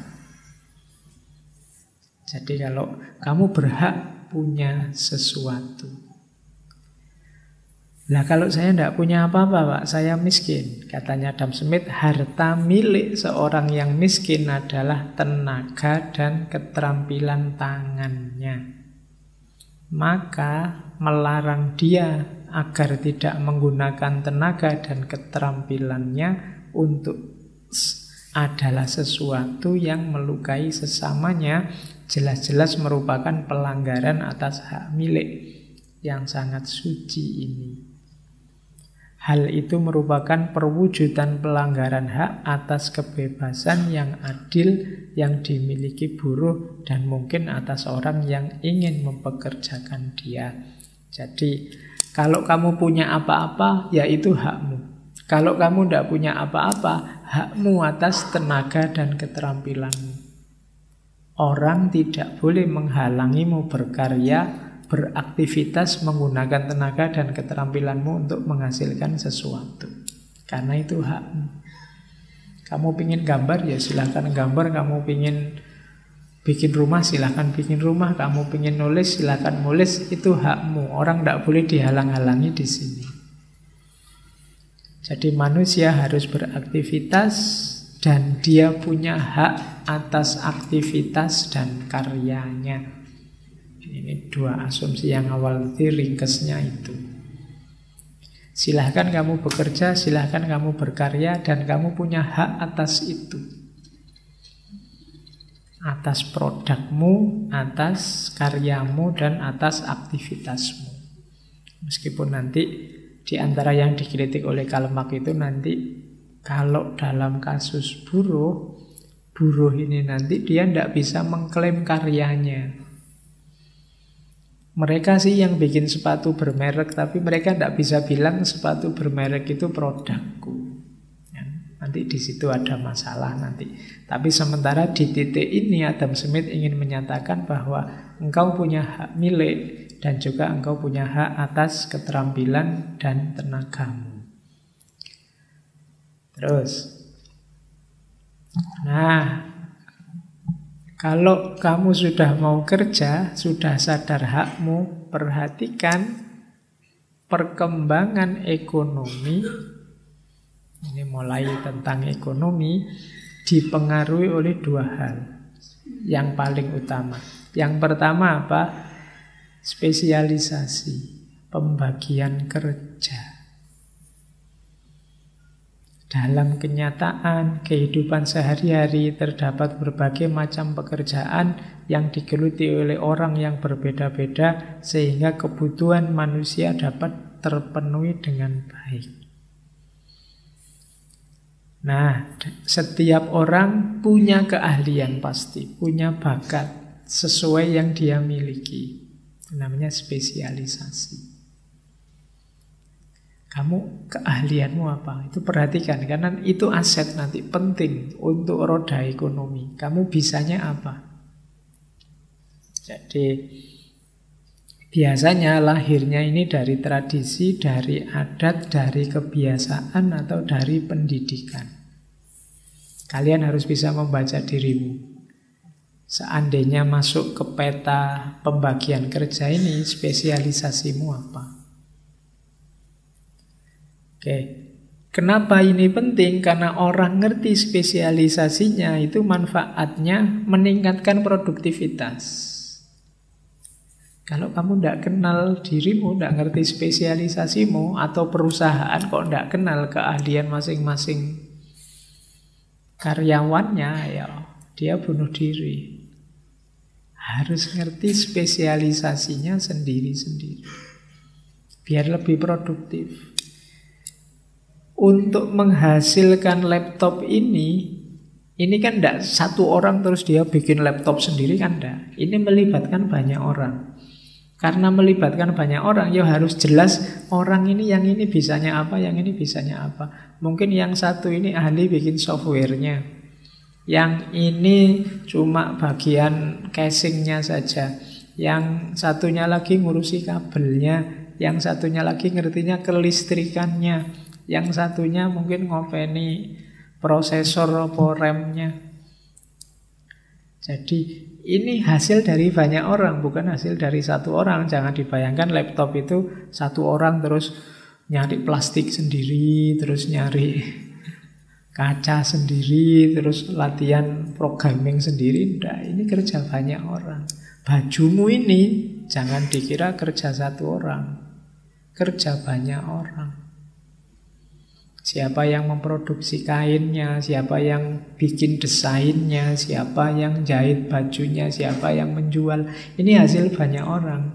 Jadi kalau kamu berhak punya sesuatu. Nah kalau saya tidak punya apa-apa Pak, saya miskin. Katanya Adam Smith, harta milik seorang yang miskin adalah tenaga dan keterampilan tangannya. Maka melarang dia agar tidak menggunakan tenaga dan keterampilannya untuk adalah sesuatu yang melukai sesamanya, jelas-jelas merupakan pelanggaran atas hak milik yang sangat suci ini. Hal itu merupakan perwujudan pelanggaran hak atas kebebasan yang adil yang dimiliki buruh dan mungkin atas orang yang ingin mempekerjakan dia. Jadi, kalau kamu punya apa-apa, ya itu hakmu. Kalau kamu tidak punya apa-apa, hakmu atas tenaga dan keterampilanmu. Orang tidak boleh menghalangimu berkarya, beraktivitas, menggunakan tenaga dan keterampilanmu untuk menghasilkan sesuatu. Karena itu hakmu. Kamu pingin gambar, ya silahkan gambar. Kamu pingin bikin rumah, silahkan bikin rumah. Kamu pingin nulis, silahkan nulis. Itu hakmu. Orang tidak boleh dihalang-halangi di sini. Jadi manusia harus beraktivitas dan dia punya hak atas aktivitas dan karyanya. Ini dua asumsi yang awal tadi ringkesnya itu. Silahkan kamu bekerja, silahkan kamu berkarya, dan kamu punya hak atas itu. Atas produkmu, atas karyamu, dan atas aktivitasmu. Meskipun nanti di antara yang dikritik oleh Karl Marx itu nanti kalau dalam kasus buruh ini nanti dia tidak bisa mengklaim karyanya. Mereka sih yang bikin sepatu bermerek, tapi mereka tidak bisa bilang sepatu bermerek itu produkku. Ya, nanti di situ ada masalah nanti. Tapi sementara di titik ini Adam Smith ingin menyatakan bahwa engkau punya hak milik dan juga engkau punya hak atas keterampilan dan tenagamu. Terus, nah, kalau kamu sudah mau kerja, sudah sadar hakmu, perhatikan perkembangan ekonomi. Ini mulai tentang ekonomi, dipengaruhi oleh dua hal yang paling utama. Yang pertama apa? Spesialisasi, pembagian kerja. Dalam kenyataan, kehidupan sehari-hari terdapat berbagai macam pekerjaan yang digeluti oleh orang yang berbeda-beda sehingga kebutuhan manusia dapat terpenuhi dengan baik. Nah, setiap orang punya keahlian pasti, punya bakat sesuai yang dia miliki. Itu namanya spesialisasi. Kamu keahlianmu apa? Itu perhatikan, karena itu aset nanti penting untuk roda ekonomi. Kamu bisanya apa? Jadi biasanya lahirnya ini dari tradisi, dari adat, dari kebiasaan, atau dari pendidikan. Kalian harus bisa membaca dirimu. Seandainya masuk ke peta pembagian kerja ini, spesialisasimu apa? Oke, kenapa ini penting? Karena orang ngerti spesialisasinya itu manfaatnya meningkatkan produktivitas. Kalau kamu tidak kenal dirimu, tidak ngerti spesialisasimu, atau perusahaan kok tidak kenal keahlian masing-masing karyawannya, ya dia bunuh diri. Harus ngerti spesialisasinya sendiri-sendiri biar lebih produktif. Untuk menghasilkan laptop ini kan tidak satu orang terus dia bikin laptop sendiri, kan tidak. Ini melibatkan banyak orang. Karena melibatkan banyak orang, ya harus jelas orang ini, yang ini bisanya apa, yang ini bisanya apa. Mungkin yang satu ini ahli bikin softwarenya, yang ini cuma bagian casingnya saja, yang satunya lagi ngurusi kabelnya, yang satunya lagi ngertinya kelistrikannya, yang satunya mungkin ngopeni prosesor atau RAM-nya. Jadi ini hasil dari banyak orang, bukan hasil dari satu orang. Jangan dibayangkan laptop itu satu orang terus nyari plastik sendiri, terus nyari kaca sendiri, terus latihan programming sendiri. Nah, ini kerja banyak orang. Bajumu ini jangan dikira kerja satu orang, kerja banyak orang. Siapa yang memproduksi kainnya, siapa yang bikin desainnya, siapa yang jahit bajunya, siapa yang menjual. Ini hasil banyak orang.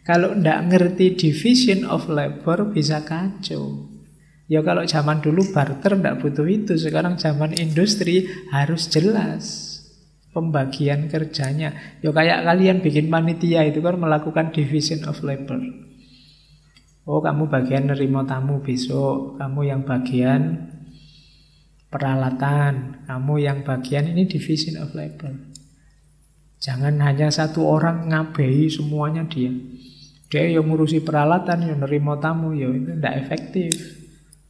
Kalau tidak ngerti division of labor bisa kacau. Ya kalau zaman dulu barter tidak butuh itu. Sekarang zaman industri harus jelas pembagian kerjanya. Ya kayak kalian bikin panitia itu kan melakukan division of labor. Oh, kamu bagian nerima tamu besok, kamu yang bagian peralatan, kamu yang bagian ini division of labor. Jangan hanya satu orang ngabehi semuanya dia. Dia yang ngurusi peralatan, yang nerima tamu, ya itu tidak efektif.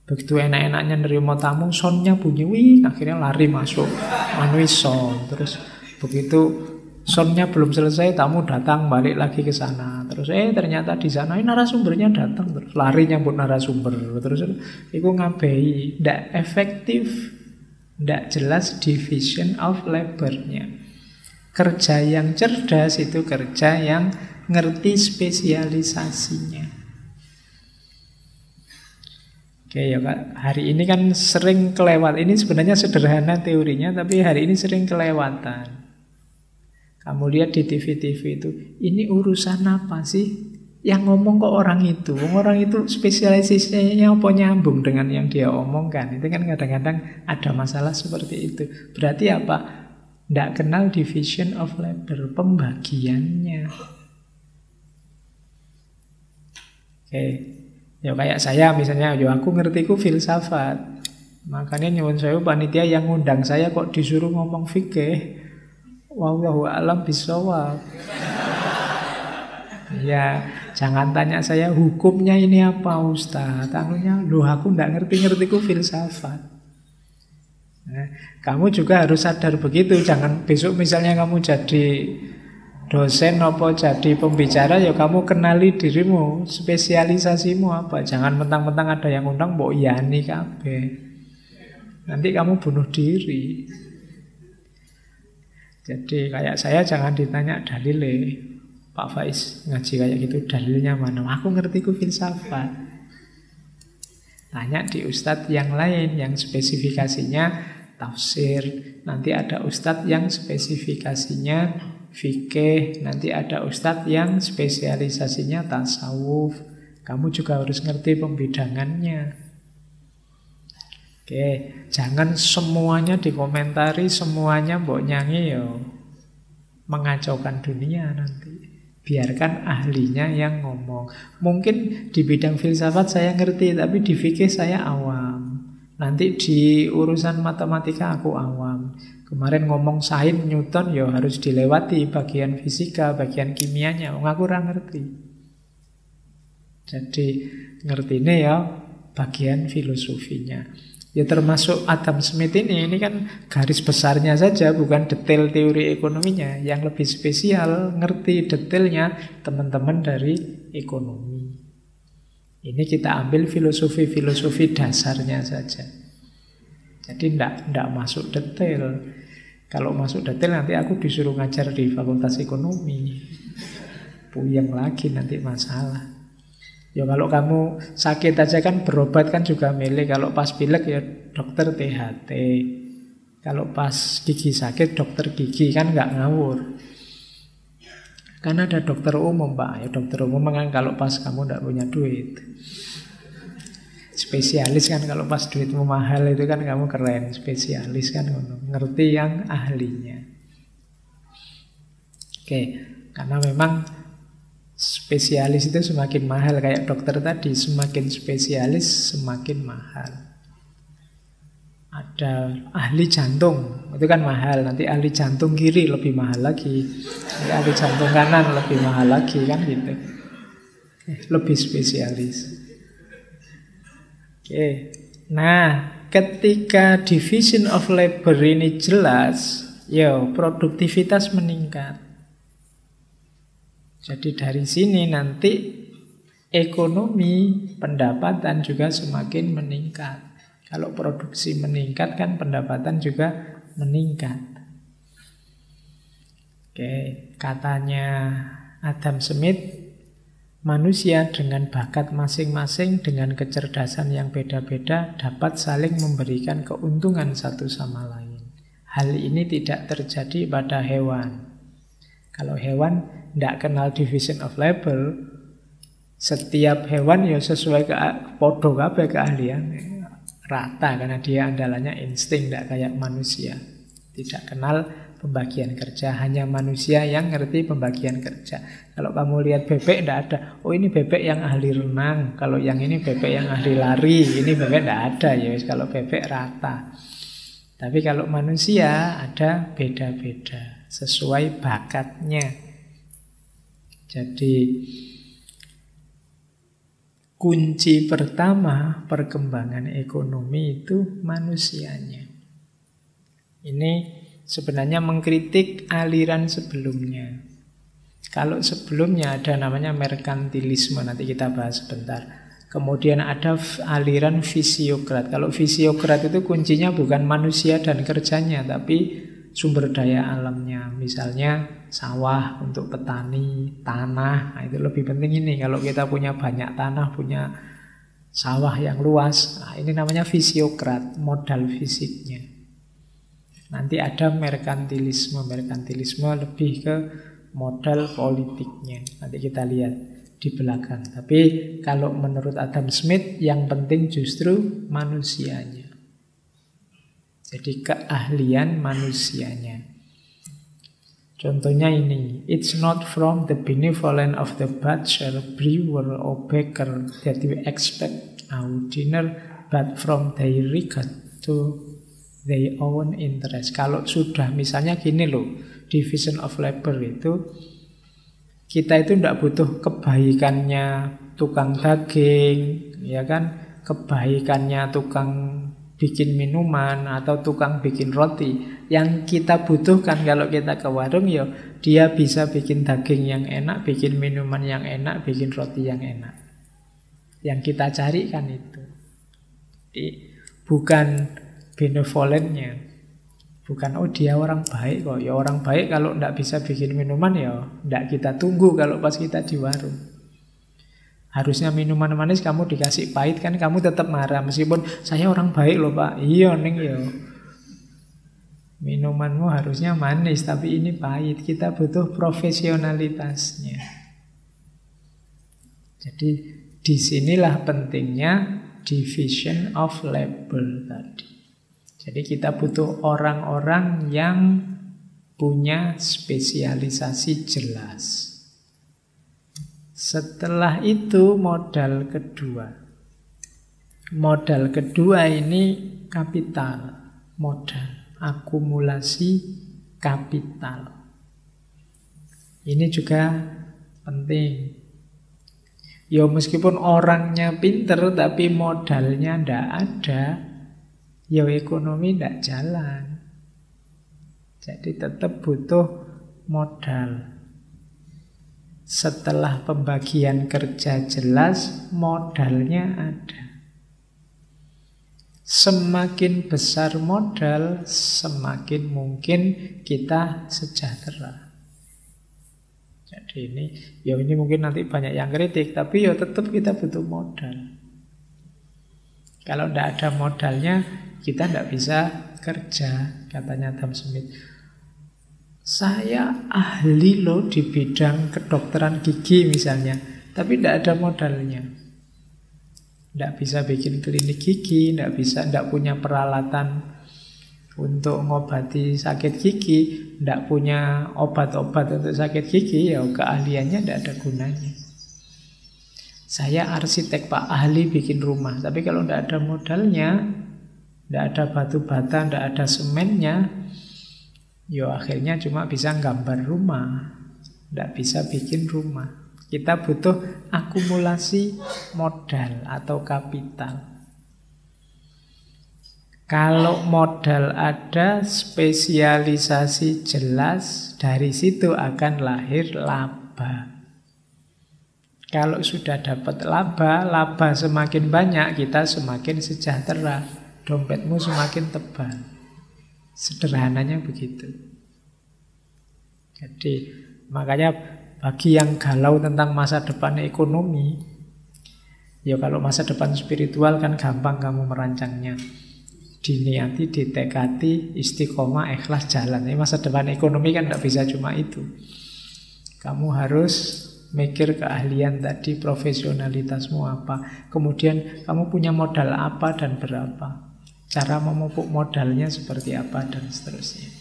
Begitu enak-enaknya nerima tamu, soundnya bunyi, wih, akhirnya lari masuk manual sound. Terus begitu soundnya belum selesai, tamu datang balik lagi ke sana. Terus ternyata di sana narasumbernya datang, terus lari nyambut narasumber. Terus itu ngabehi, tidak efektif, tidak jelas division of labor-nya. Kerja yang cerdas itu kerja yang ngerti spesialisasinya. Oke ya Kak, hari ini kan sering kelewat. Ini sebenarnya sederhana teorinya, tapi hari ini sering kelewatan. Kamu lihat di TV-TV itu, ini urusan apa sih? Yang ngomong kok orang itu? Orang itu spesialisasinya apa nyambung dengan yang dia omongkan? Itu kan kadang-kadang ada masalah seperti itu. Berarti apa? Tidak kenal division of labor, pembagiannya. Oke. Ya kayak saya misalnya, ya aku ngertiku filsafat. Makanya nyuwun sewu panitia yang ngundang saya kok disuruh ngomong fikih. Wallahu a'lam bishawab. Ya, jangan tanya saya hukumnya ini apa Ustaz. Anunya, loh aku ndak ngerti-ngertiku filsafat. Nah, kamu juga harus sadar begitu. Jangan besok misalnya kamu jadi dosen apa jadi pembicara, ya kamu kenali dirimu, spesialisasimu apa. Jangan mentang-mentang ada yang undang mbok iyani kabeh. Nanti kamu bunuh diri. Jadi kayak saya jangan ditanya dalile. Pak Faiz ngaji kayak gitu, dalilnya mana? Aku ngertiku filsafat. Tanya di ustadz yang lain yang spesifikasinya tafsir. Nanti ada ustadz yang spesifikasinya fikih, nanti ada ustadz yang spesialisasinya tasawuf. Kamu juga harus ngerti pembidangannya. Oke, jangan semuanya dikomentari, semuanya mbok nyanyi yo mengacaukan dunia nanti. Biarkan ahlinya yang ngomong. Mungkin di bidang filsafat saya ngerti, tapi di fikih saya awam. Nanti di urusan matematika aku awam. Kemarin ngomong Sain, Newton, ya harus dilewati bagian fisika, bagian kimianya. Aku kurang ngerti. Jadi ngertine ya bagian filosofinya. Ya termasuk Adam Smith ini kan garis besarnya saja, bukan detail teori ekonominya. Yang lebih spesial ngerti detailnya teman-teman dari ekonomi. Ini kita ambil filosofi-filosofi dasarnya saja. Jadi tidak masuk detail. Kalau masuk detail nanti aku disuruh ngajar di Fakultas Ekonomi. Puyeng lagi nanti masalah. Ya kalau kamu sakit aja kan berobat kan juga milih. Kalau pas pilek ya dokter THT. Kalau pas gigi sakit dokter gigi, kan nggak ngawur. Kan ada dokter umum Pak. Ya dokter umum kan kalau pas kamu nggak punya duit. Spesialis kan kalau pas duitmu mahal itu kan kamu keren. Spesialis kan ngerti yang ahlinya. Oke, karena memang spesialis itu semakin mahal. Kayak dokter tadi, semakin spesialis semakin mahal. Ada ahli jantung, itu kan mahal. Nanti ahli jantung kiri lebih mahal lagi. Nanti ahli jantung kanan lebih mahal lagi, kan gitu. Lebih spesialis. Oke. Nah, ketika division of labor ini jelas, produktivitas meningkat. Jadi dari sini nanti ekonomi, pendapatan juga semakin meningkat. Kalau produksi meningkat kan pendapatan juga meningkat. Oke, katanya Adam Smith, manusia dengan bakat masing-masing, dengan kecerdasan yang beda-beda dapat saling memberikan keuntungan satu sama lain. Hal ini tidak terjadi pada hewan. Kalau hewan tidak kenal division of labor, setiap hewan ya sesuai podo kabeh keahlian rata, karena dia andalannya insting, tidak kayak manusia. Tidak kenal pembagian kerja, hanya manusia yang ngerti pembagian kerja. Kalau kamu lihat bebek tidak ada, oh ini bebek yang ahli renang, kalau yang ini bebek yang ahli lari, ini bebek tidak ada ya. Kalau bebek rata. Tapi kalau manusia ada beda-beda sesuai bakatnya. Jadi kunci pertama perkembangan ekonomi itu manusianya. Ini sebenarnya mengkritik aliran sebelumnya. Kalau sebelumnya ada namanya merkantilisme, nanti kita bahas sebentar. Kemudian ada aliran fisiokrat. Kalau fisiokrat itu kuncinya bukan manusia dan kerjanya, tapi sumber daya alamnya. Misalnya sawah untuk petani, tanah. Nah, itu lebih penting ini. Kalau kita punya banyak tanah, punya sawah yang luas. Nah, ini namanya fisiokrat, modal fisiknya. Nanti ada merkantilisme. Merkantilisme lebih ke modal politiknya. Nanti kita lihat di belakang. Tapi kalau menurut Adam Smith, yang penting justru manusianya. Jadi keahlian manusianya. Contohnya ini, it's not from the benevolence of the butcher, brewer, or baker that we expect our dinner, but from their regard to their own interest. Kalau sudah misalnya gini loh, division of labor itu, kita itu tidak butuh kebaikannya tukang daging, ya kan, kebaikannya tukang bikin minuman atau tukang bikin roti. Yang kita butuhkan kalau kita ke warung, ya dia bisa bikin daging yang enak, bikin minuman yang enak, bikin roti yang enak. Yang kita cari kan itu. Jadi, bukan benevolentnya, bukan oh dia orang baik kok. Ya orang baik kalau tidak bisa bikin minuman, ya tidak kita tunggu kalau pas kita di warung. Harusnya minuman manis kamu dikasih pahit, kan kamu tetap marah. Meskipun saya orang baik loh Pak. Iya neng ya. Minumanmu harusnya manis, tapi ini pahit. Kita butuh profesionalitasnya. Jadi disinilah pentingnya division of labor tadi. Jadi kita butuh orang-orang yang punya spesialisasi jelas. Setelah itu modal kedua. Modal kedua ini kapital, modal, akumulasi kapital. Ini juga penting. Ya meskipun orangnya pinter tapi modalnya ndak ada, ya ekonomi ndak jalan. Jadi tetap butuh modal. Setelah pembagian kerja jelas, modalnya ada. Semakin besar modal, semakin mungkin kita sejahtera. Jadi ini mungkin nanti banyak yang kritik, tapi ya tetap kita butuh modal. Kalau tidak ada modalnya, kita tidak bisa kerja, katanya Adam Smith. Saya ahli loh di bidang kedokteran gigi misalnya, tapi tidak ada modalnya. Tidak bisa bikin klinik gigi, tidak punya peralatan untuk mengobati sakit gigi, tidak punya obat-obat untuk sakit gigi, ya keahliannya tidak ada gunanya. Saya arsitek Pak, ahli bikin rumah, tapi kalau tidak ada modalnya, tidak ada batu bata, tidak ada semennya, yo akhirnya cuma bisa gambar rumah, tidak bisa bikin rumah. Kita butuh akumulasi modal atau kapital. Kalau modal ada, spesialisasi jelas, dari situ akan lahir laba. Kalau sudah dapat laba semakin banyak, kita semakin sejahtera, dompetmu semakin tebal. Sederhananya begitu. Jadi makanya bagi yang galau tentang masa depan ekonomi, ya kalau masa depan spiritual kan gampang kamu merancangnya. Diniati, ditekati, istiqomah, ikhlas, jalan. Ini masa depan ekonomi kan tidak bisa cuma itu. Kamu harus mikir keahlian tadi, profesionalitasmu apa. Kemudian kamu punya modal apa dan berapa. Cara memupuk modalnya seperti apa dan seterusnya.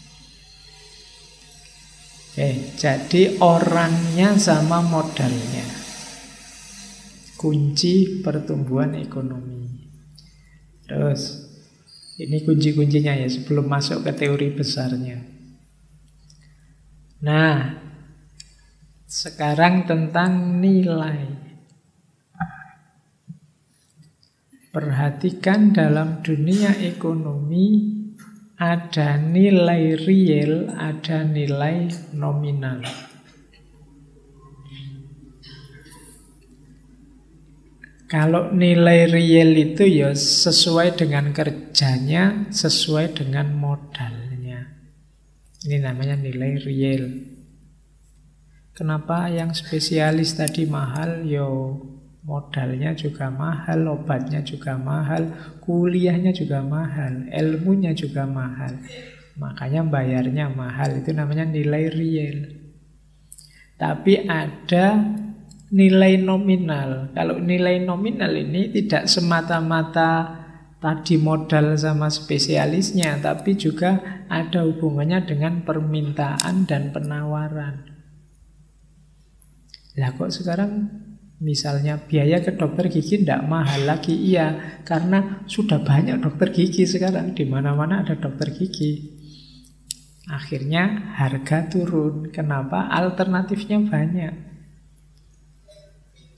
Jadi orangnya sama modalnya. Kunci pertumbuhan ekonomi. Terus ini kunci-kuncinya ya sebelum masuk ke teori besarnya. Nah, sekarang tentang nilai. Perhatikan dalam dunia ekonomi ada nilai real, ada nilai nominal. Kalau nilai real itu ya sesuai dengan kerjanya, sesuai dengan modalnya. Ini namanya nilai real. Kenapa yang spesialis tadi mahal? Yo Modalnya juga mahal, obatnya juga mahal, kuliahnya juga mahal, ilmunya juga mahal. Makanya bayarnya mahal, itu namanya nilai real. Tapi ada nilai nominal. Kalau nilai nominal ini tidak semata-mata tadi modal sama spesialisnya, tapi juga ada hubungannya dengan permintaan dan penawaran. Lah kok sekarang misalnya biaya ke dokter gigi tidak mahal lagi? Iya, karena sudah banyak dokter gigi sekarang. Di mana-mana ada dokter gigi. Akhirnya harga turun. Kenapa? Alternatifnya banyak.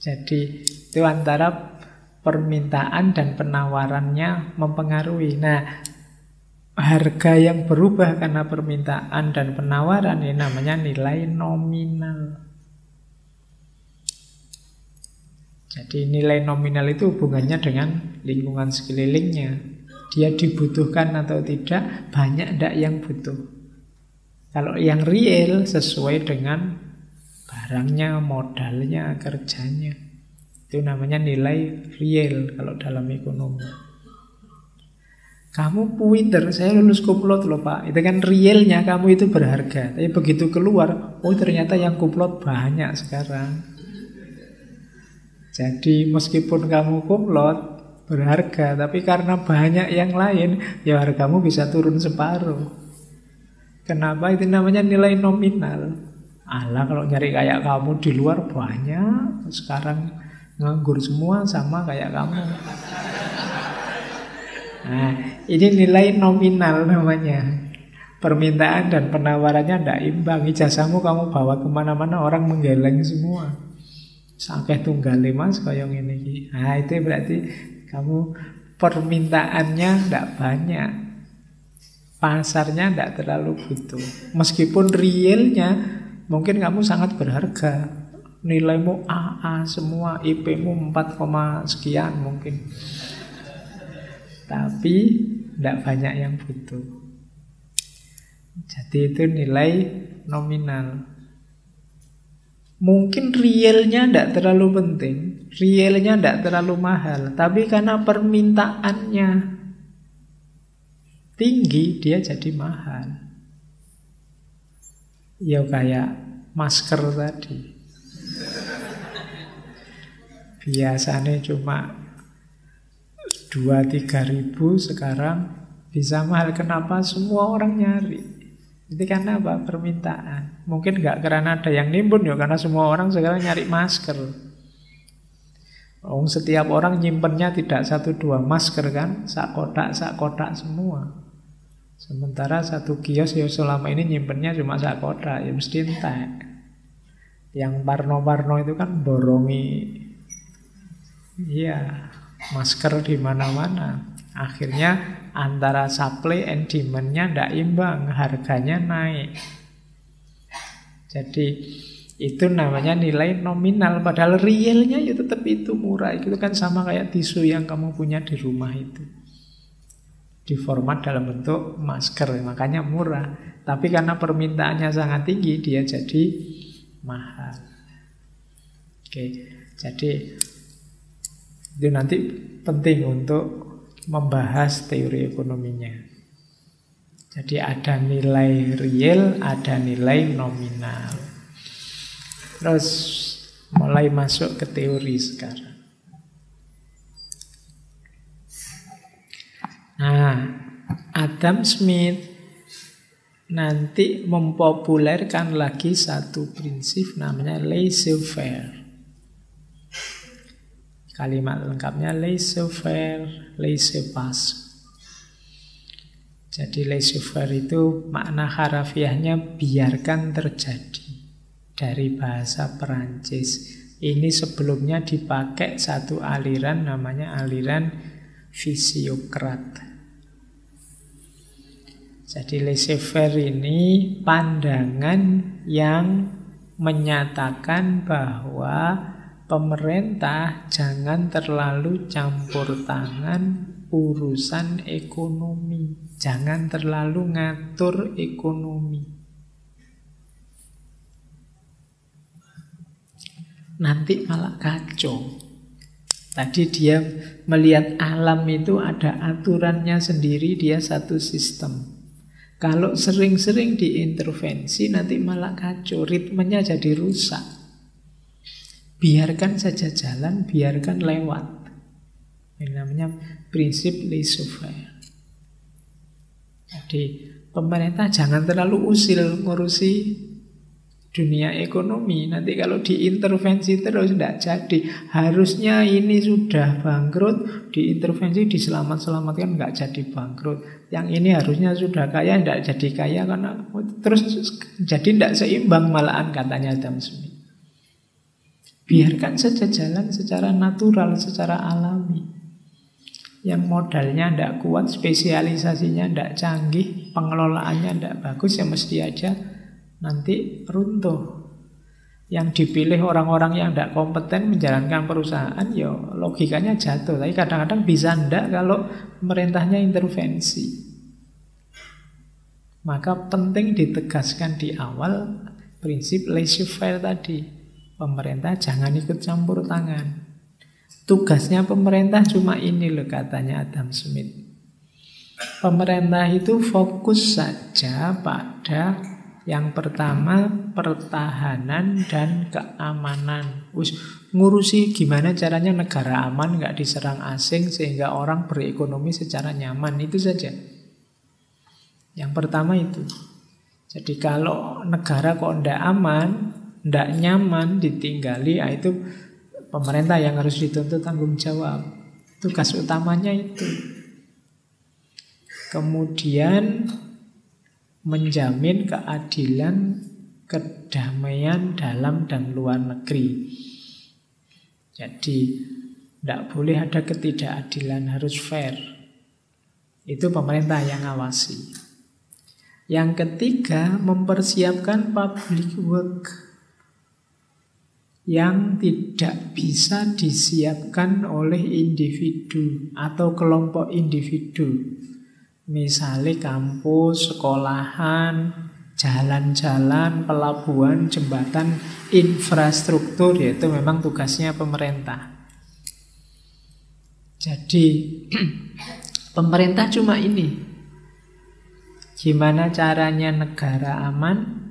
Jadi itu antara permintaan dan penawarannya mempengaruhi. Nah, harga yang berubah karena permintaan dan penawaran ini namanya nilai nominal. Jadi nilai nominal itu hubungannya dengan lingkungan sekelilingnya. Dia dibutuhkan atau tidak, banyak tidak yang butuh. Kalau yang real sesuai dengan barangnya, modalnya, kerjanya. Itu namanya nilai real kalau dalam ekonomi. Kamu pinter, saya lulus kumlot loh Pak. Itu kan realnya kamu itu berharga. Tapi begitu keluar, oh ternyata yang kumlot banyak sekarang. Jadi meskipun kamu kumlot berharga, tapi karena banyak yang lain, ya hargamu bisa turun separuh. Kenapa? Itu namanya nilai nominal. Alah kalau nyari kayak kamu di luar banyak, sekarang nganggur semua sama kayak kamu. Nah, ini nilai nominal namanya. Permintaan dan penawarannya tidak imbang. Ijazahmu kamu bawa kemana-mana, orang menggeleng semua. Sakeh tunggale mas kayak ini. Nah, itu berarti kamu permintaannya tidak banyak. Pasarnya tidak terlalu butuh. Meskipun realnya mungkin kamu sangat berharga. Nilaimu AA semua, IP-mu 4, sekian mungkin. Tapi tidak banyak yang butuh. Jadi itu nilai nominal. Mungkin realnya tidak terlalu penting, realnya tidak terlalu mahal, tapi karena permintaannya tinggi, dia jadi mahal. Ya kayak masker tadi. Biasanya cuma 2-3 ribu, sekarang bisa mahal. Kenapa? Semua orang nyari. Itu karena apa? Permintaan. Mungkin nggak karena ada yang nimbun ya, karena semua orang sekarang nyari masker. Setiap orang nyimpennya tidak 1-2 masker kan, sak kotak semua. Sementara satu kios ya selama ini nyimpennya cuma sak kotak, ya mesti entek. Yang parno-parno itu kan borongi, iya, masker di mana-mana. Akhirnya antara supply and demand-nya tidak imbang, harganya naik. Jadi itu namanya nilai nominal, padahal realnya ya tetap itu murah. Itu kan sama kayak tisu yang kamu punya di rumah itu, diformat dalam bentuk masker, makanya murah. Tapi karena permintaannya sangat tinggi, dia jadi mahal. Oke, jadi itu nanti penting untuk membahas teori ekonominya. Jadi ada nilai real, ada nilai nominal. Terus mulai masuk ke teori sekarang. Nah, Adam Smith nanti mempopulerkan lagi satu prinsip namanya laissez-faire. Kalimat lengkapnya laissez-faire, laissez-passer. Jadi laissez-faire itu makna harafiahnya biarkan terjadi, dari bahasa Perancis. Ini sebelumnya dipakai satu aliran namanya aliran fisiokrat. Jadi laissez-faire ini pandangan yang menyatakan bahwa pemerintah jangan terlalu campur tangan urusan ekonomi, jangan terlalu ngatur ekonomi. Nanti malah kacau. Tadi dia melihat alam itu ada aturannya sendiri, dia satu sistem. Kalau sering-sering diintervensi nanti malah kacau, ritmenya jadi rusak. Biarkan saja jalan, biarkan lewat. Ini namanya prinsip laissez-faire. Jadi pemerintah jangan terlalu usil ngurusi dunia ekonomi. Nanti kalau diintervensi terus tidak jadi. Harusnya ini sudah bangkrut, diintervensi diselamat-selamatkan nggak jadi bangkrut. Yang ini harusnya sudah kaya tidak jadi kaya karena terus jadi tidak seimbang malahan, katanya Adam Smith. Biarkan saja jalan secara natural, secara alami. Yang modalnya tidak kuat, spesialisasinya tidak canggih, pengelolaannya tidak bagus, ya mesti aja nanti runtuh. Yang dipilih orang-orang yang tidak kompeten menjalankan perusahaan, ya logikanya jatuh. Tapi kadang-kadang bisa tidak kalau pemerintahnya intervensi. Maka penting ditegaskan di awal prinsip laissez-faire tadi. Pemerintah jangan ikut campur tangan. Tugasnya pemerintah cuma ini loh, katanya Adam Smith. Pemerintah itu fokus saja pada yang pertama, pertahanan dan keamanan. Ngurusi gimana caranya negara aman, nggak diserang asing, sehingga orang berekonomi secara nyaman. Itu saja. Yang pertama itu. Jadi kalau negara kok ndak aman, ndak nyaman, ditinggali, itu pemerintah yang harus dituntut tanggung jawab. Tugas utamanya itu. Kemudian menjamin keadilan, kedamaian dalam dan luar negeri. Jadi tidak boleh ada ketidakadilan, harus fair. Itu pemerintah yang ngawasi. Yang ketiga, mempersiapkan public work yang tidak bisa disiapkan oleh individu atau kelompok individu. Misalnya kampus, sekolahan, jalan-jalan, pelabuhan, jembatan, infrastruktur, yaitu memang tugasnya pemerintah. Jadi pemerintah cuma ini. Gimana caranya negara aman,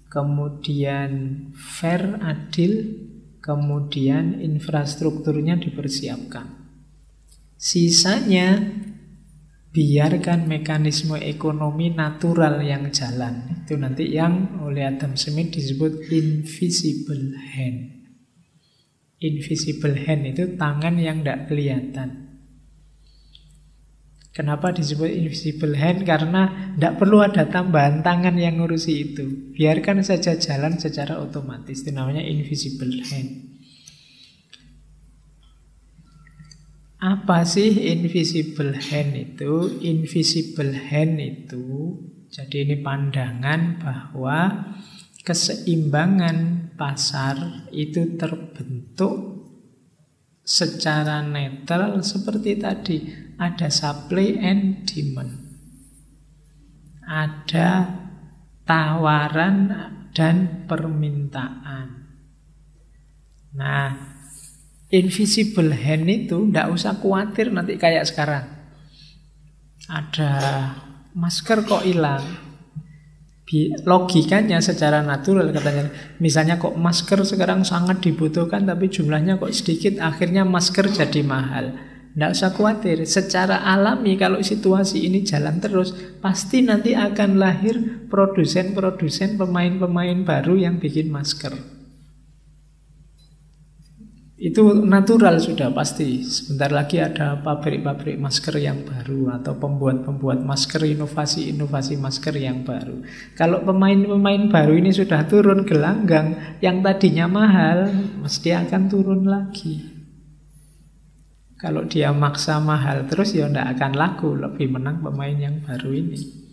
kemudian fair, adil, kemudian infrastrukturnya dipersiapkan. Sisanya biarkan mekanisme ekonomi natural yang jalan. Itu nanti yang oleh Adam Smith disebut invisible hand. Invisible hand itu tangan yang tidak kelihatan. Kenapa disebut invisible hand? Karena tidak perlu ada tambahan tangan yang ngurusi itu. Biarkan saja jalan secara otomatis. Itu namanya invisible hand. Apa sih invisible hand itu? Invisible hand itu, jadi ini pandangan bahwa keseimbangan pasar itu terbentuk secara netral seperti tadi. Ada supply and demand. Ada tawaran dan permintaan. Nah, invisible hand itu tidak usah khawatir nanti kayak sekarang. Ada masker kok hilang. Logikanya secara natural katanya. Misalnya kok masker sekarang sangat dibutuhkan tapi jumlahnya kok sedikit, akhirnya masker jadi mahal. Tidak usah khawatir. Secara alami kalau situasi ini jalan terus, pasti nanti akan lahir produsen-produsen, pemain-pemain baru yang bikin masker. Itu natural sudah pasti. Sebentar lagi ada pabrik-pabrik masker yang baru atau pembuat-pembuat masker, inovasi-inovasi masker yang baru. Kalau pemain-pemain baru ini sudah turun gelanggang, yang tadinya mahal mesti akan turun lagi. Kalau dia maksa mahal terus ya tidak akan laku, lebih menang pemain yang baru ini.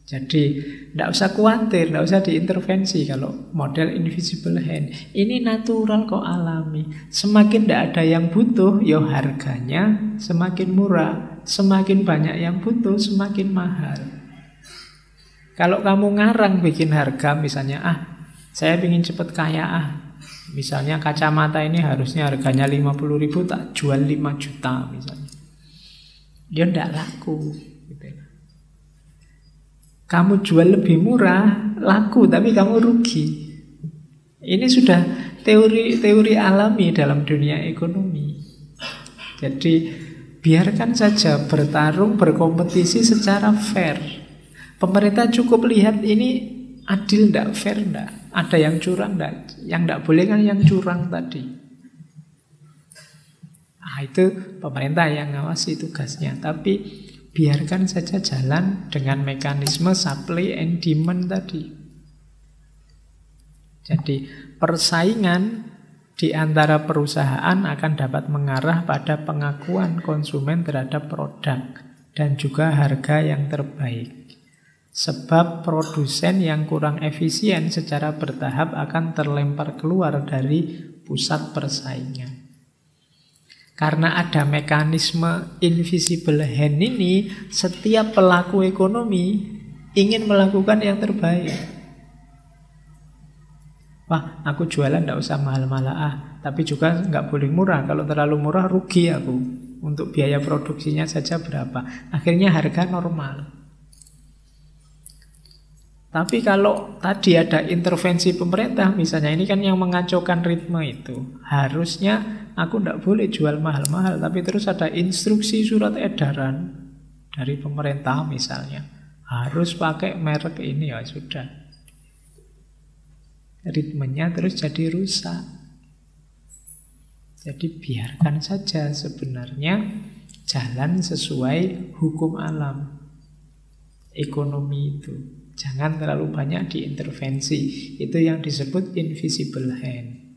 Jadi tidak usah khawatir, tidak usah diintervensi kalau model invisible hand. Ini natural kok, alami. Semakin tidak ada yang butuh, ya harganya semakin murah. Semakin banyak yang butuh, semakin mahal. Kalau kamu ngarang bikin harga misalnya, saya ingin cepat kaya, Misalnya kacamata ini harusnya harganya 50.000, tak jual 5 juta misalnya. Dia tidak laku. Gitu. Kamu jual lebih murah, laku, tapi kamu rugi. Ini sudah teori alami dalam dunia ekonomi. Jadi biarkan saja bertarung, berkompetisi secara fair. Pemerintah cukup lihat ini adil enggak, fair enggak, ada yang curang enggak. Yang enggak boleh kan yang curang tadi. Itu pemerintah yang ngawasi tugasnya. Tapi biarkan saja jalan dengan mekanisme supply and demand tadi. Jadi persaingan di antara perusahaan akan dapat mengarah pada pengakuan konsumen terhadap produk dan juga harga yang terbaik. Sebab produsen yang kurang efisien secara bertahap akan terlempar keluar dari pusat persaingan. Karena ada mekanisme invisible hand ini, setiap pelaku ekonomi ingin melakukan yang terbaik. Wah, aku jualan tidak usah mahal-mahal, tapi juga nggak boleh murah. Kalau terlalu murah rugi aku. Untuk biaya produksinya saja berapa. Akhirnya harga normal. Tapi kalau tadi ada intervensi pemerintah, misalnya ini kan yang mengacaukan ritme itu. Harusnya aku tidak boleh jual mahal-mahal, tapi terus ada instruksi surat edaran dari pemerintah misalnya. Harus pakai merek ini, ya sudah. Ritmenya terus jadi rusak. Jadi biarkan saja sebenarnya jalan sesuai hukum alam ekonomi itu. Jangan terlalu banyak diintervensi. Itu yang disebut invisible hand.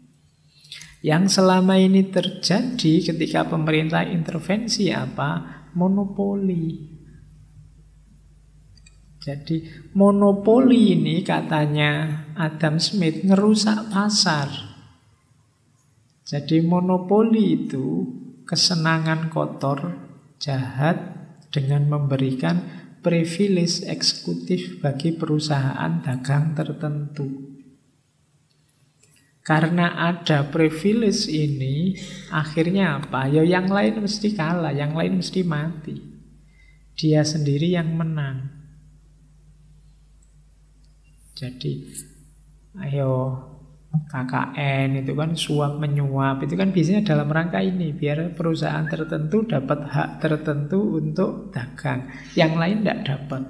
Yang selama ini terjadi ketika pemerintah intervensi apa? Monopoli. Jadi monopoli ini katanya Adam Smith ngerusak pasar. Jadi monopoli itu kesenangan kotor, jahat dengan memberikan privilege eksekutif bagi perusahaan dagang tertentu. Karena ada privilege ini, akhirnya apa? Ya yang lain mesti kalah, yang lain mesti mati. Dia sendiri yang menang. Jadi, ayo KKN itu kan suap menyuap, itu kan biasanya dalam rangka ini biar perusahaan tertentu dapat hak tertentu untuk dagang, yang lain tidak dapat.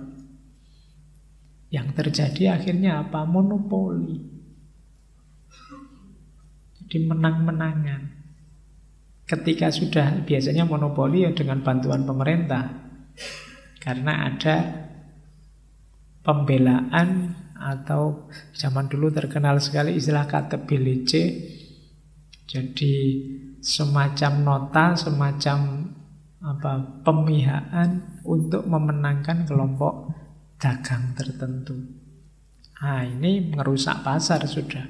Yang terjadi akhirnya apa? Monopoli. Jadi menang-menangan. Ketika sudah biasanya monopoli ya dengan bantuan pemerintah, karena ada pembelaan. Atau zaman dulu terkenal sekali istilah KTBLC. Jadi semacam nota, semacam pemihakan untuk memenangkan kelompok dagang tertentu. Ini merusak pasar sudah.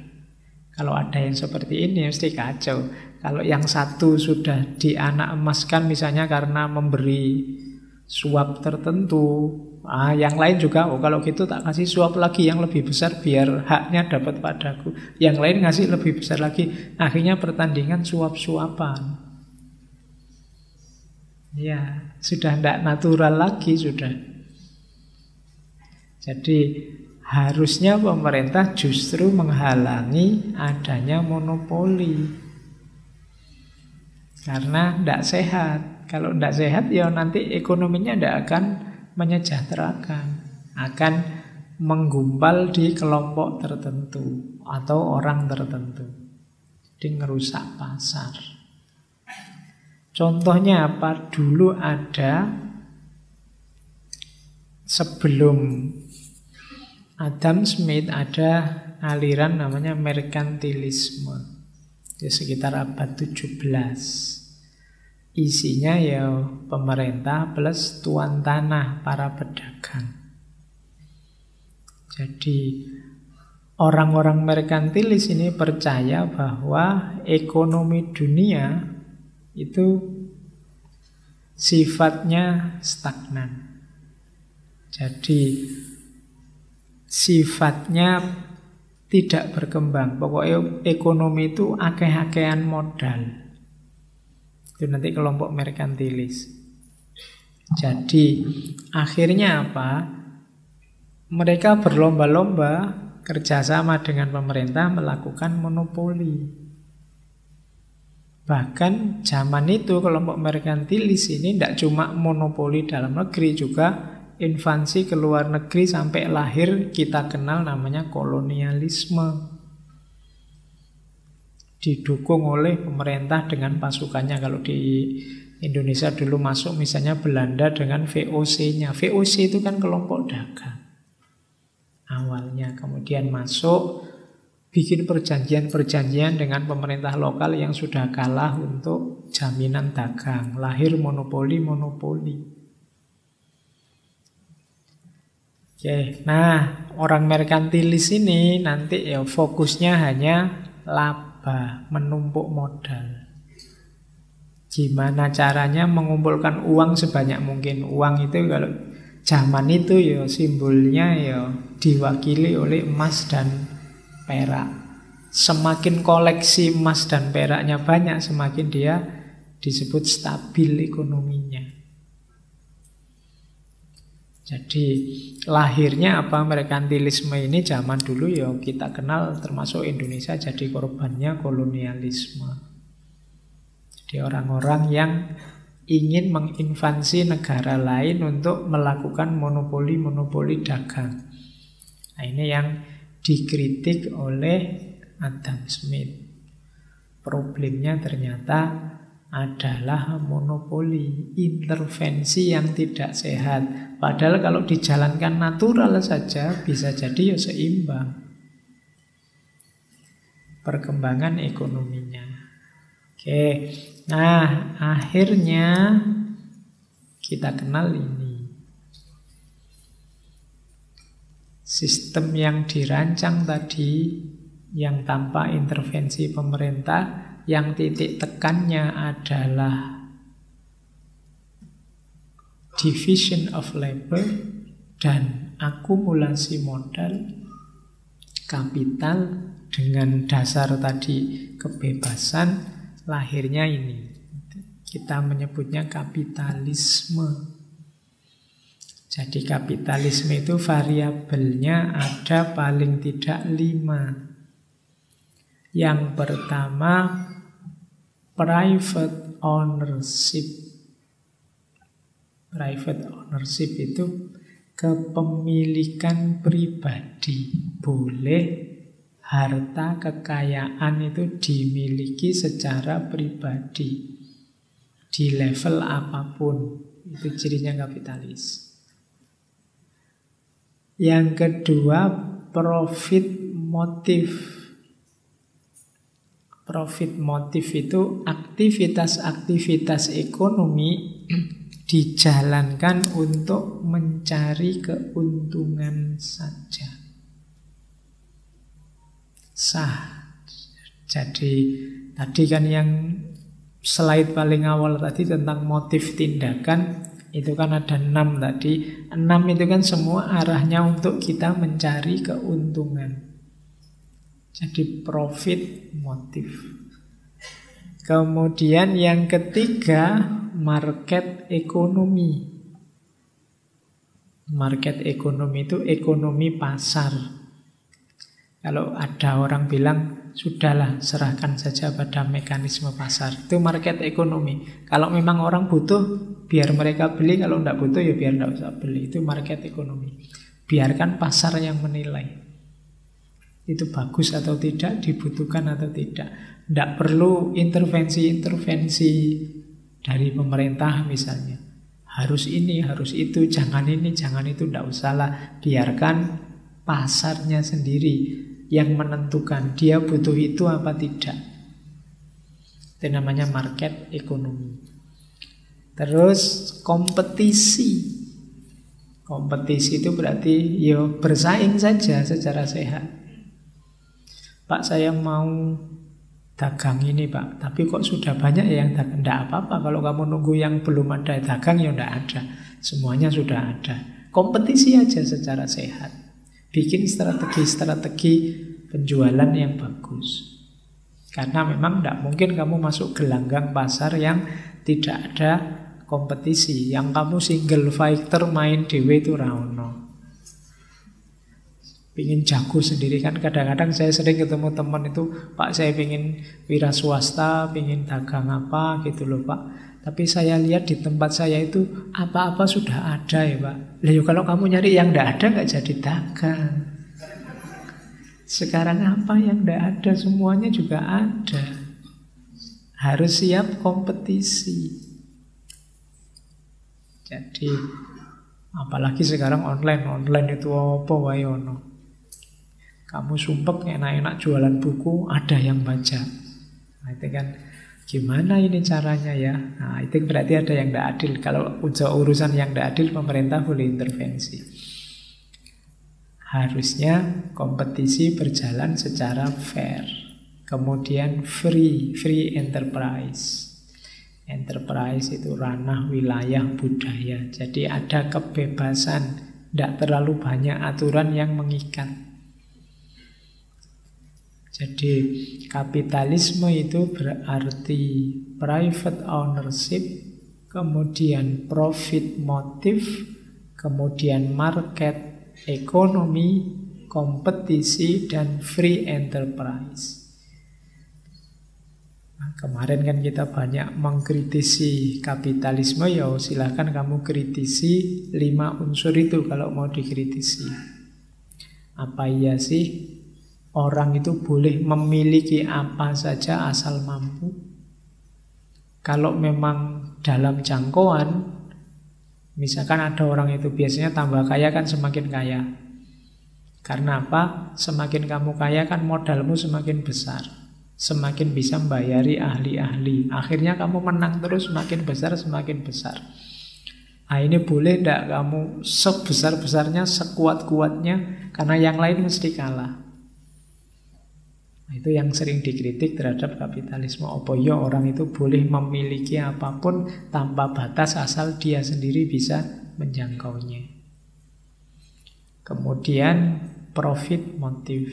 Kalau ada yang seperti ini mesti kacau. Kalau yang satu sudah dianak emaskan misalnya karena memberi suap tertentu, yang lain juga, kalau gitu tak kasih suap lagi yang lebih besar biar haknya dapat padaku. Yang lain ngasih lebih besar lagi. Akhirnya pertandingan suap-suapan. Ya, sudah tidak natural lagi sudah. Jadi harusnya pemerintah justru menghalangi adanya monopoli. Karena tidak sehat. Kalau tidak sehat ya nanti ekonominya tidak akan menyejahterakan, akan menggumpal di kelompok tertentu atau orang tertentu. Jadi ngerusak pasar. Contohnya apa? Dulu ada, sebelum Adam Smith ada aliran namanya merkantilisme. Di sekitar abad 17. Isinya ya pemerintah plus tuan tanah, para pedagang. Jadi orang-orang merkantilis ini percaya bahwa ekonomi dunia itu sifatnya stagnan. Jadi sifatnya tidak berkembang. Pokoknya ekonomi itu akeh-akehan modal. Itu nanti kelompok merkantilis. Jadi akhirnya apa? Mereka berlomba-lomba kerjasama dengan pemerintah melakukan monopoli. Bahkan zaman itu kelompok merkantilis ini tidak cuma monopoli dalam negeri, juga invasi ke luar negeri sampai lahir kita kenal namanya kolonialisme. Didukung oleh pemerintah dengan pasukannya. Kalau di Indonesia dulu masuk misalnya Belanda dengan VOC-nya. VOC itu kan kelompok dagang awalnya, kemudian masuk bikin perjanjian-perjanjian dengan pemerintah lokal yang sudah kalah untuk jaminan dagang. Lahir monopoli-monopoli. Oke, nah orang merkantilis ini nanti ya fokusnya hanya laba, menumpuk modal. Gimana caranya mengumpulkan uang sebanyak mungkin. Uang itu kalau zaman itu ya simbolnya ya diwakili oleh emas dan perak. Semakin koleksi emas dan peraknya banyak, semakin dia disebut stabil ekonominya. Jadi lahirnya apa merkantilisme ini zaman dulu ya kita kenal, termasuk Indonesia jadi korbannya kolonialisme. Jadi orang-orang yang ingin menginvasi negara lain untuk melakukan monopoli-monopoli dagang. Nah, ini yang dikritik oleh Adam Smith. Problemnya ternyata adalah monopoli, intervensi yang tidak sehat. Padahal kalau dijalankan natural saja bisa jadi ya seimbang perkembangan ekonominya. Oke, nah akhirnya kita kenal ini. Sistem yang dirancang tadi, yang tanpa intervensi pemerintah, yang titik tekannya adalah division of labor dan akumulasi modal, kapital dengan dasar tadi kebebasan, lahirnya ini. Kita menyebutnya kapitalisme. Jadi kapitalisme itu variabelnya ada paling tidak 5. Yang pertama, private ownership. Private ownership itu kepemilikan pribadi. Boleh harta kekayaan itu dimiliki secara pribadi di level apapun. Itu cirinya kapitalis. Yang kedua, profit motive. Profit motive itu aktivitas-aktivitas ekonomi dijalankan untuk mencari keuntungan saja. Sah. Jadi tadi kan yang slide paling awal tadi tentang motif tindakan, itu kan ada 6 tadi. 6 itu kan semua arahnya untuk kita mencari keuntungan. Jadi profit motif. Kemudian yang ketiga, market ekonomi. Market ekonomi itu ekonomi pasar. Kalau ada orang bilang, sudahlah serahkan saja pada mekanisme pasar. Itu market ekonomi. Kalau memang orang butuh, biar mereka beli. Kalau tidak butuh, ya biar tidak usah beli. Itu market ekonomi. Biarkan pasar yang menilai. Itu bagus atau tidak, dibutuhkan atau tidak. Tidak perlu intervensi-intervensi dari pemerintah misalnya. Harus ini, harus itu, jangan ini, jangan itu. Tidak usahlah. Biarkan pasarnya sendiri yang menentukan dia butuh itu apa tidak. Itu namanya market ekonomi. Terus kompetisi. Kompetisi itu berarti ya bersaing saja secara sehat. Pak, saya mau dagang ini Pak, tapi kok sudah banyak yang dagang. Tidak apa-apa, kalau kamu nunggu yang belum ada dagang ya tidak ada. Semuanya sudah ada. Kompetisi aja secara sehat. Bikin strategi-strategi penjualan yang bagus. Karena memang tidak mungkin kamu masuk gelanggang pasar yang tidak ada kompetisi. Yang kamu single fighter main dewe itu rauno. Pingin jago sendiri kan. Kadang-kadang saya sering ketemu teman itu, Pak saya pingin wira swasta, pingin dagang apa gitu loh Pak. Tapi saya lihat di tempat saya itu apa-apa sudah ada ya Pak. Lah ya kalau kamu nyari yang tidak ada nggak jadi dagang. Sekarang apa yang tidak ada semuanya juga ada. Harus siap kompetisi. Jadi apalagi sekarang online itu apa wae ono. Kamu sumpek enak-enak jualan buku, ada yang baca. Nah, itu kan gimana ini caranya ya? Nah, itu berarti ada yang tidak adil. Kalau urusan yang tidak adil, pemerintah boleh intervensi. Harusnya kompetisi berjalan secara fair. Kemudian free enterprise. Enterprise itu ranah wilayah budaya. Jadi ada kebebasan, tidak terlalu banyak aturan yang mengikat. Jadi kapitalisme itu berarti private ownership, kemudian profit motive, kemudian market ekonomi, kompetisi, dan free enterprise. Nah, kemarin kan kita banyak mengkritisi kapitalisme, ya silahkan kamu kritisi 5 unsur itu kalau mau dikritisi. Apa iya sih orang itu boleh memiliki apa saja asal mampu? Kalau memang dalam jangkauan, misalkan ada orang itu biasanya tambah kaya kan semakin kaya. Karena apa? Semakin kamu kaya kan modalmu semakin besar. Semakin bisa membayari ahli-ahli. Akhirnya kamu menang terus, semakin besar, semakin besar. Nah ini boleh tidak kamu sebesar-besarnya, sekuat-kuatnya, karena yang lain mesti kalah. Nah, itu yang sering dikritik terhadap kapitalisme. Apa ya orang itu boleh memiliki apapun tanpa batas asal dia sendiri bisa menjangkaunya. Kemudian profit motif.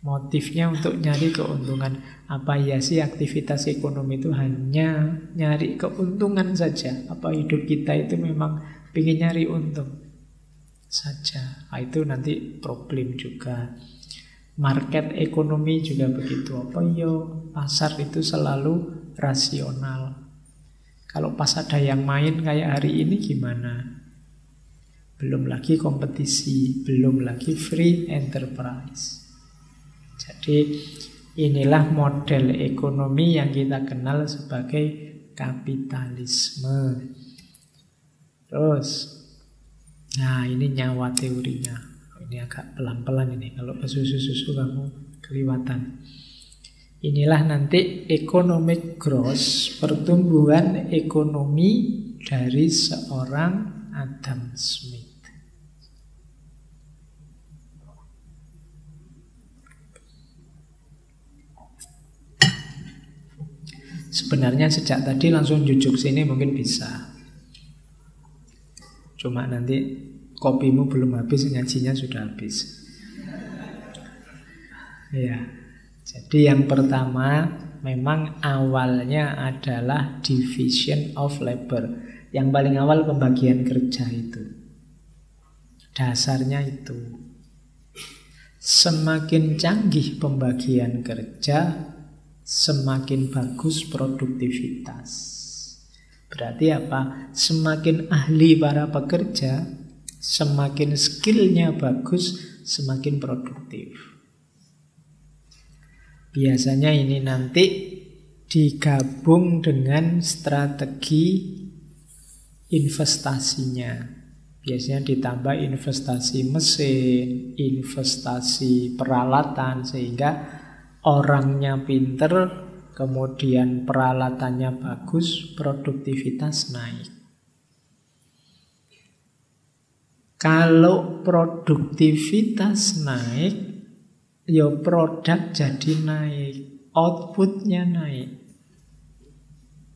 Motifnya untuk nyari keuntungan. Apa ya sih aktivitas ekonomi itu hanya nyari keuntungan saja? Apa hidup kita itu memang ingin nyari untung saja? Nah, itu nanti problem juga. Market ekonomi juga begitu. Apa yo pasar itu selalu rasional. Kalau pas ada yang main kayak hari ini gimana? Belum lagi kompetisi, belum lagi free enterprise. Jadi inilah model ekonomi yang kita kenal sebagai kapitalisme. Terus, nah ini nyawa teorinya. Ini agak pelan-pelan ini. Kalau susu-susu kamu keliwatan. Inilah nanti economic growth, pertumbuhan ekonomi dari seorang Adam Smith. Sebenarnya sejak tadi langsung jujuk sini mungkin bisa. Cuma nanti kopimu belum habis, ngajinya sudah habis. Ya, jadi yang pertama memang awalnya adalah division of labor. Yang paling awal pembagian kerja itu. Dasarnya itu. Semakin canggih pembagian kerja, semakin bagus produktivitas. Berarti apa? Semakin ahli para pekerja, semakin skillnya bagus, semakin produktif. Biasanya ini nanti digabung dengan strategi investasinya. Biasanya ditambah investasi mesin, investasi peralatan, sehingga orangnya pinter, kemudian peralatannya bagus, produktivitas naik. Kalau produktivitas naik, ya produk jadi naik, outputnya naik.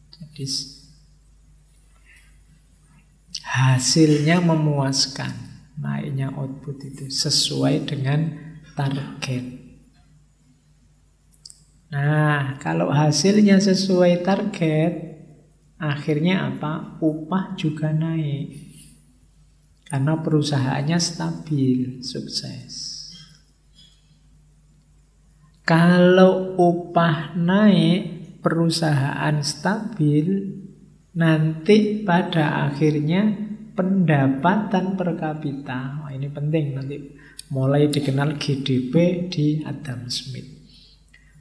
Jadi hasilnya memuaskan, naiknya output itu sesuai dengan target. Nah, kalau hasilnya sesuai target, akhirnya apa? Upah juga naik. Karena perusahaannya stabil, sukses. Kalau upah naik, perusahaan stabil, nanti pada akhirnya pendapatan per kapita. Wah, ini penting nanti mulai dikenal GDP di Adam Smith.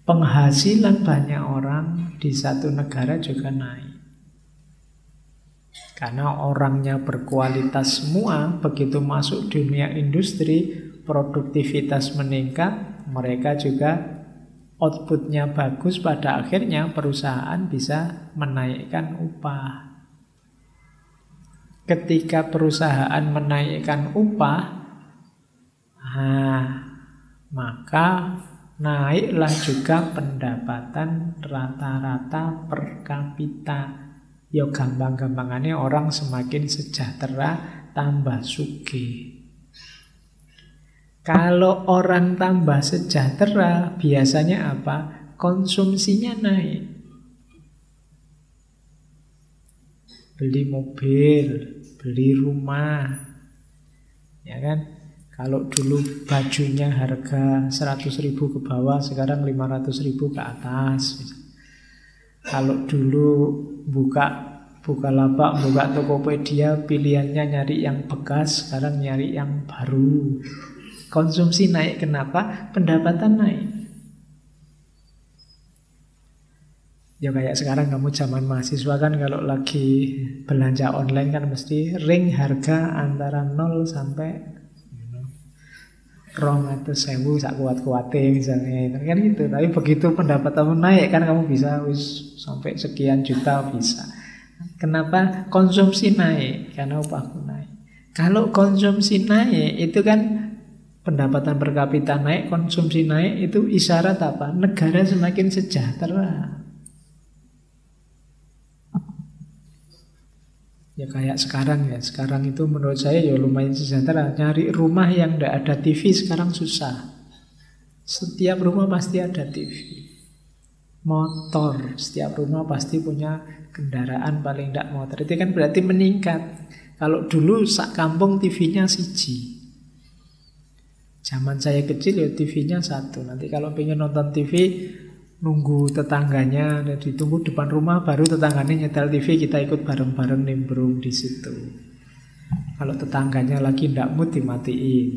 Penghasilan banyak orang di satu negara juga naik. Karena orangnya berkualitas semua, begitu masuk dunia industri, produktivitas meningkat, mereka juga outputnya bagus, pada akhirnya perusahaan bisa menaikkan upah. Ketika perusahaan menaikkan upah, maka naiklah juga pendapatan rata-rata per kapita. Ya gampang-gampangannya orang semakin sejahtera, tambah sugih. Kalau orang tambah sejahtera, biasanya apa? Konsumsinya naik. Beli mobil, beli rumah. Ya kan? Kalau dulu bajunya harga 100.000 ke bawah, sekarang 500.000 ke atas. Kalau dulu buka Bukalapak, buka Tokopedia, pilihannya nyari yang bekas, sekarang nyari yang baru. Konsumsi naik, kenapa? Pendapatan naik. Ya kayak sekarang kamu zaman mahasiswa kan, kalau lagi belanja online kan mesti ring harga antara 0 sampai 200.000 sak kuat-kuatnya misalnya. Kan gitu. Tapi begitu pendapatanmu naik kan kamu bisa sampai sekian juta bisa. Kenapa? Konsumsi naik, karena upahku naik. Kalau konsumsi naik, itu kan pendapatan per kapita naik, konsumsi naik, itu isyarat apa? Negara semakin sejahtera. Ya kayak sekarang ya, sekarang itu menurut saya ya lumayan sejahtera. Nyari rumah yang tidak ada TV sekarang susah. Setiap rumah pasti ada TV. Motor, setiap rumah pasti punya kendaraan, paling tidak motor. Itu kan berarti meningkat. Kalau dulu sak kampung TV-nya siji. Zaman saya kecil ya TV-nya satu. Nanti kalau pengen nonton TV, nunggu tetangganya, ditunggu depan rumah, baru tetangganya nyetel TV, kita ikut bareng-bareng nimbrung di situ. Kalau tetangganya lagi ndak mood, dimatiin.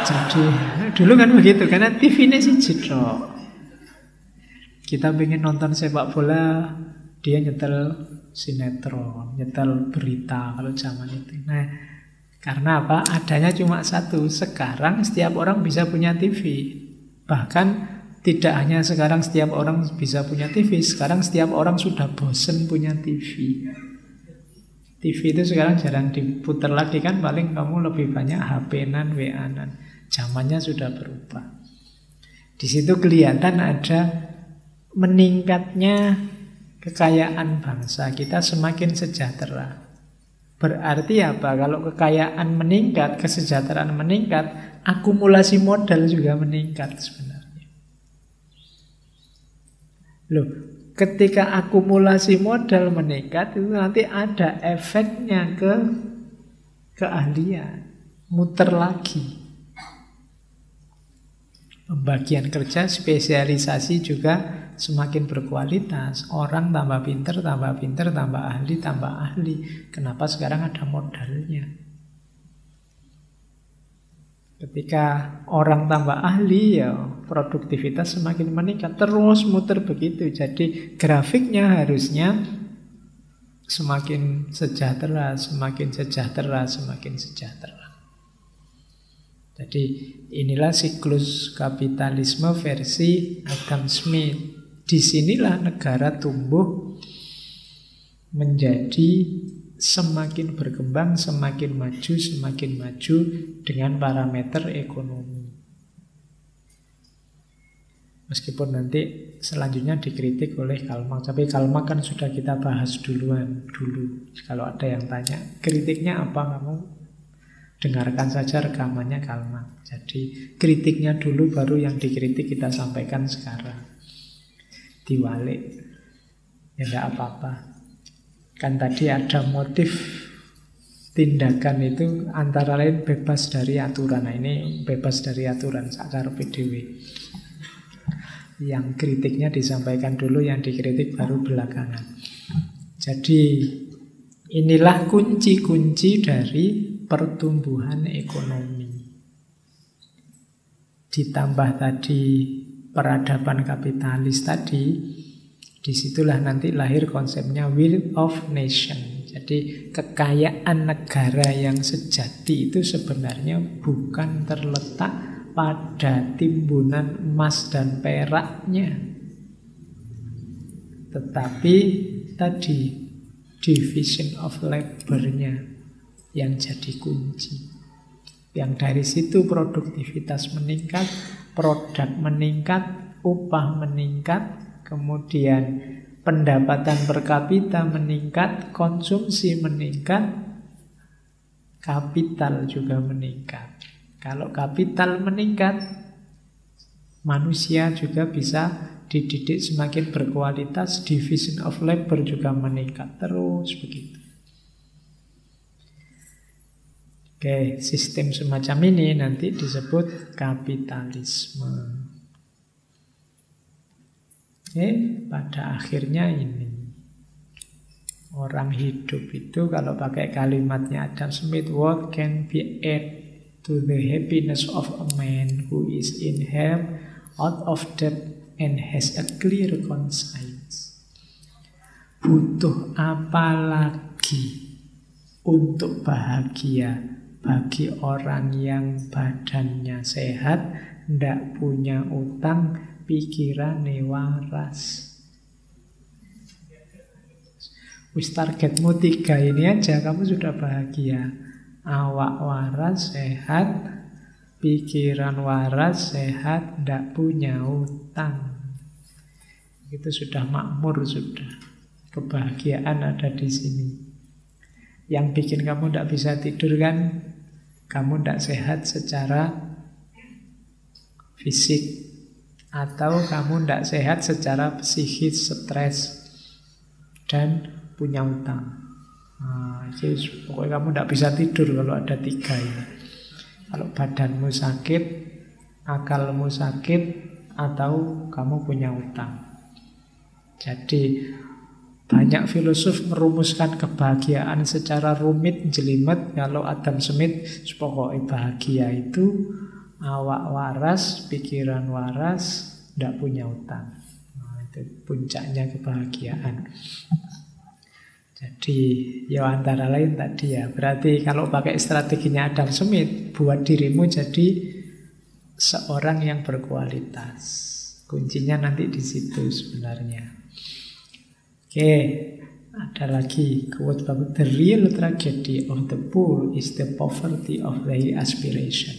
Jadi dulu kan begitu, karena TV-nya siji tok. Kita pengen nonton sepak bola, dia nyetel sinetron, nyetel berita kalau zaman itu. Nah, karena apa? Adanya cuma satu. Sekarang setiap orang bisa punya TV. Bahkan tidak hanya sekarang setiap orang bisa punya TV, sekarang setiap orang sudah bosen punya TV. TV itu sekarang jarang diputar lagi kan, paling kamu lebih banyak HP-nan, WA-nan. Zamannya sudah berubah. Di situ kelihatan ada meningkatnya kekayaan bangsa. Kita semakin sejahtera. Berarti apa? Kalau kekayaan meningkat, kesejahteraan meningkat, akumulasi modal juga meningkat sebenarnya. Loh, ketika akumulasi modal meningkat, itu nanti ada efeknya ke keahlian. Muter lagi. Pembagian kerja, spesialisasi juga semakin berkualitas. Orang tambah pinter, tambah ahli. Kenapa? Sekarang ada modalnya. Ketika orang tambah ahli, ya produktivitas semakin meningkat. Terus muter begitu. Jadi grafiknya harusnya semakin sejahtera, semakin sejahtera, semakin sejahtera. Jadi inilah siklus kapitalisme versi Adam Smith. Disinilah negara tumbuh menjadi semakin berkembang, semakin maju dengan parameter ekonomi. Meskipun nanti selanjutnya dikritik oleh Karl Marx, tapi Karl Marx kan sudah kita bahas dulu. Kalau ada yang tanya, kritiknya apa, kamu dengarkan saja rekamannya Karl Marx. Jadi kritiknya dulu, baru yang dikritik kita sampaikan sekarang. diwalik. Ya enggak apa-apa. Kan tadi ada motif tindakan itu antara lain bebas dari aturan. Nah, ini bebas dari aturan sakar PDW. Yang kritiknya disampaikan dulu, yang dikritik baru belakangan. Jadi inilah kunci-kunci dari pertumbuhan ekonomi. Ditambah tadi peradaban kapitalis tadi, disitulah nanti lahir konsepnya will of nation. Jadi kekayaan negara yang sejati itu sebenarnya bukan terletak pada timbunan emas dan peraknya, tetapi tadi division of labor-nya yang jadi kunci. Yang dari situ produktivitas meningkat, produk meningkat, upah meningkat, kemudian pendapatan per kapita meningkat, konsumsi meningkat, kapital juga meningkat. Kalau kapital meningkat, manusia juga bisa dididik semakin berkualitas, division of labor juga meningkat, terus begitu. Oke, sistem semacam ini nanti disebut kapitalisme. Pada akhirnya ini orang hidup itu kalau pakai kalimatnya Adam Smith, what can be added to the happiness of a man who is in health, out of debt, and has a clear conscience. Butuh apa lagi untuk bahagia bagi orang yang badannya sehat, ndak punya utang, pikirannya waras. Wis targetmu 3 ini aja, kamu sudah bahagia. Awak waras, sehat, pikiran waras, sehat, ndak punya utang. Itu sudah makmur, sudah. Kebahagiaan ada di sini. Yang bikin kamu ndak bisa tidur kan, kamu ndak sehat secara fisik, atau kamu tidak sehat secara psikis, stres, dan punya utang. Pokoknya kamu tidak bisa tidur kalau ada 3 ini. Kalau badanmu sakit, akalmu sakit, atau kamu punya utang. Jadi banyak filosof merumuskan kebahagiaan secara rumit, jelimet. Kalau Adam Smith, pokoknya bahagia itu awak waras, pikiran waras, tidak punya utang. Itu puncaknya kebahagiaan. Jadi ya antara lain tadi ya. Berarti kalau pakai strateginya Adam Smith, buat dirimu jadi seorang yang berkualitas. Kuncinya nanti di situ sebenarnya. Oke, ada lagi quote bagus. The real tragedy of the poor is the poverty of their aspiration.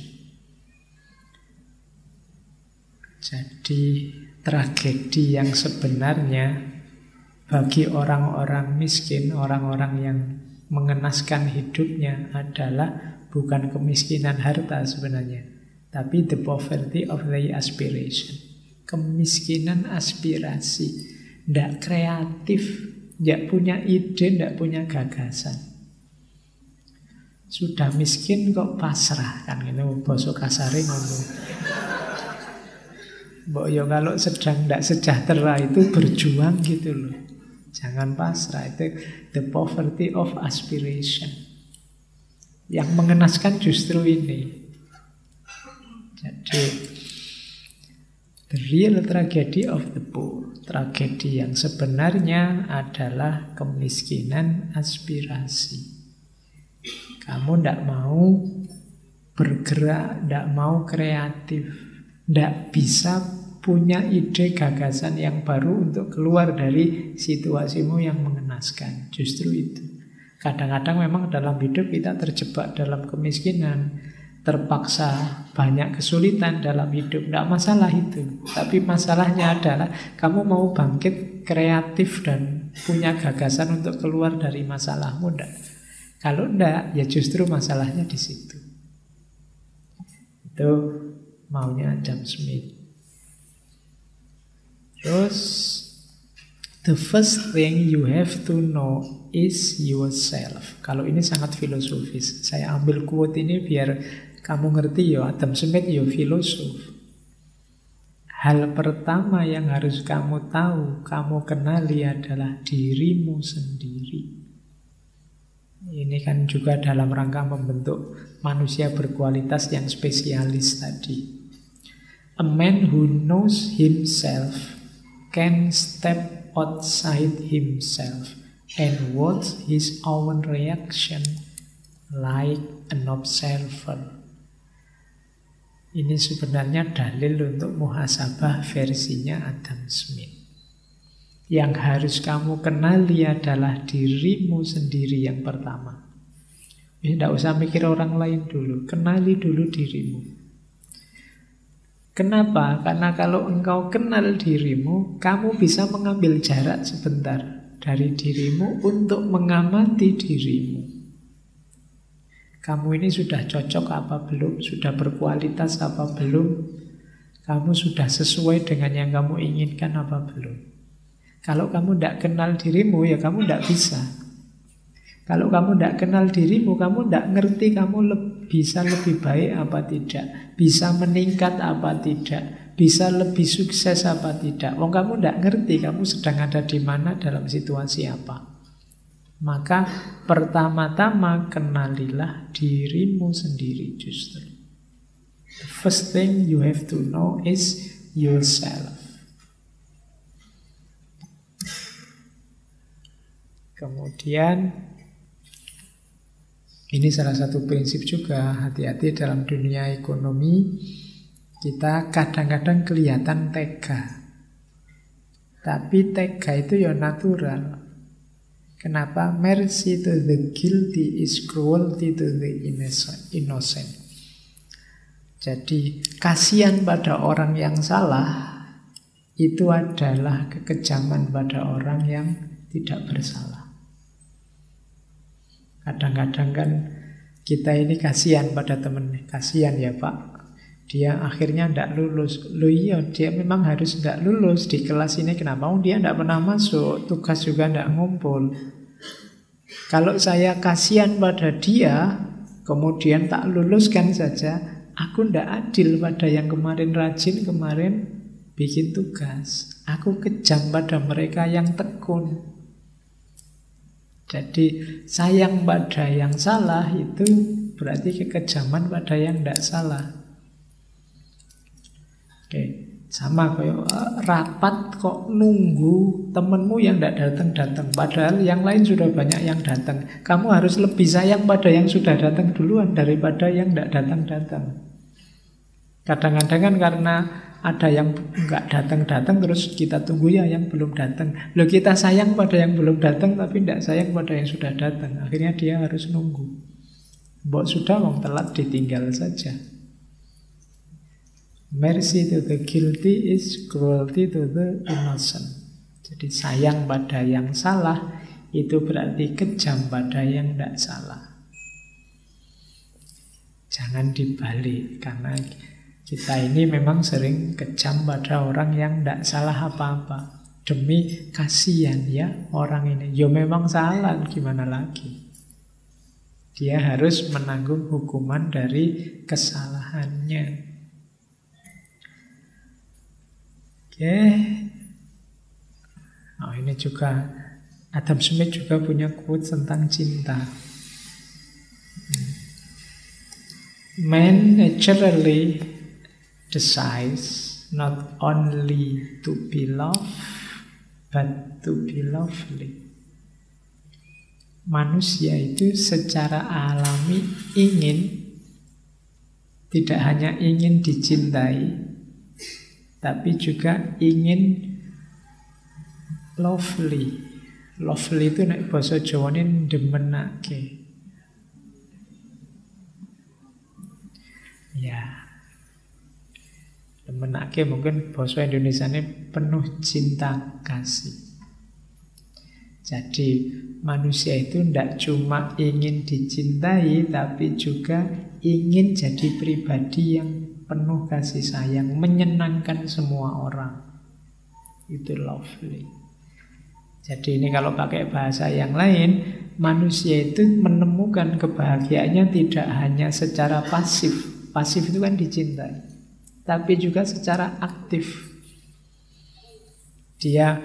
Jadi tragedi yang sebenarnya bagi orang-orang miskin, orang-orang yang mengenaskan hidupnya adalah bukan kemiskinan harta sebenarnya, tapi the poverty of their aspiration. Kemiskinan aspirasi, tidak kreatif, tidak punya ide, tidak punya gagasan. Sudah miskin kok pasrah, kan gitu, basa kasare ngomong. Mbok yo kalau sedang tidak sejahtera itu berjuang gitu loh. Jangan pasrah, itu the poverty of aspiration. Yang mengenaskan justru ini. Jadi the real tragedy of the poor, tragedi yang sebenarnya adalah kemiskinan aspirasi. Kamu tidak mau bergerak, tidak mau kreatif, tidak bisa punya ide gagasan yang baru untuk keluar dari situasimu yang mengenaskan. Justru itu. Kadang-kadang memang dalam hidup kita terjebak dalam kemiskinan, terpaksa banyak kesulitan dalam hidup. Tidak masalah itu. Tapi masalahnya adalah kamu mau bangkit kreatif dan punya gagasan untuk keluar dari masalahmu. Tidak. Kalau tidak, ya justru masalahnya di situ. Itu maunya Adam Smith. Terus The first thing you have to know is yourself. Kalau ini sangat filosofis. Saya ambil quote ini biar kamu ngerti ya, Adam Smith ya filosof. Hal pertama yang harus kamu tahu, kamu kenali adalah dirimu sendiri. Ini kan juga dalam rangka membentuk manusia berkualitas yang spesialis tadi. A man who knows himself can step outside himself and watch his own reaction like an observer. Ini sebenarnya dalil untuk muhasabah versinya Adam Smith. Yang harus kamu kenali adalah dirimu sendiri yang pertama. Tidak usah mikir orang lain dulu, kenali dulu dirimu. Kenapa? Karena kalau engkau kenal dirimu, kamu bisa mengambil jarak sebentar dari dirimu untuk mengamati dirimu. Kamu ini sudah cocok apa belum? Sudah berkualitas apa belum? Kamu sudah sesuai dengan yang kamu inginkan apa belum? Kalau kamu tidak kenal dirimu, ya kamu tidak bisa. Kalau kamu tidak kenal dirimu, kamu tidak ngerti kamu bisa lebih baik apa tidak, bisa meningkat apa tidak, bisa lebih sukses apa tidak. Wong kamu tidak ngerti kamu sedang ada di mana dalam situasi apa. Maka pertama-tama kenalilah dirimu sendiri justru. The first thing you have to know is yourself. Kemudian ini salah satu prinsip juga, hati-hati dalam dunia ekonomi. Kita kadang-kadang kelihatan tega, tapi tega itu ya natural. Kenapa? Mercy to the guilty is cruelty to the innocent. Jadi kasihan pada orang yang salah itu adalah kekejaman pada orang yang tidak bersalah. Kadang-kadang kan kita ini kasihan pada teman, kasihan ya Pak, dia akhirnya tidak lulus. Loh iya, dia memang harus tidak lulus di kelas ini. Kenapa? Dia tidak pernah masuk, tugas juga tidak ngumpul. Kalau saya kasihan pada dia, kemudian tak luluskan saja, aku tidak adil pada yang kemarin rajin, kemarin bikin tugas. Aku kejam pada mereka yang tekun. Jadi sayang pada yang salah itu berarti kekejaman pada yang tidak salah. Oke, sama kayak rapat kok nunggu temenmu yang tidak datang-datang, padahal yang lain sudah banyak yang datang. Kamu harus lebih sayang pada yang sudah datang duluan daripada yang tidak datang-datang. Kadang-kadang kan karena ada yang nggak datang-datang terus kita tunggu ya yang belum datang. Loh, kita sayang pada yang belum datang tapi tidak sayang pada yang sudah datang. Akhirnya dia harus nunggu. Mbok sudah wong telat ditinggal saja. Mercy to the guilty is cruelty to the innocent. Jadi sayang pada yang salah itu berarti kejam pada yang tidak salah. Jangan dibalik, karena kita ini memang sering kejam pada orang yang tidak salah apa-apa. Demi kasihan ya orang ini. Ya memang salah, gimana lagi. Dia harus menanggung hukuman dari kesalahannya. Oke. Oh, ini juga Adam Smith juga punya quote tentang cinta. Man naturally decides not only to be loved, but to be lovely. Manusia itu secara alami ingin, tidak hanya ingin dicintai, tapi juga ingin lovely. Lovely itu nek basa Jawa ini demenake. Ya. Demenake mungkin bahasa Indonesia ini penuh cinta kasih. Jadi manusia itu tidak cuma ingin dicintai, tapi juga ingin jadi pribadi yang penuh kasih sayang, menyenangkan semua orang. Itu lovely. Jadi ini kalau pakai bahasa yang lain, manusia itu menemukan kebahagiaannya tidak hanya secara pasif. Pasif itu kan dicintai. Tapi juga secara aktif. Dia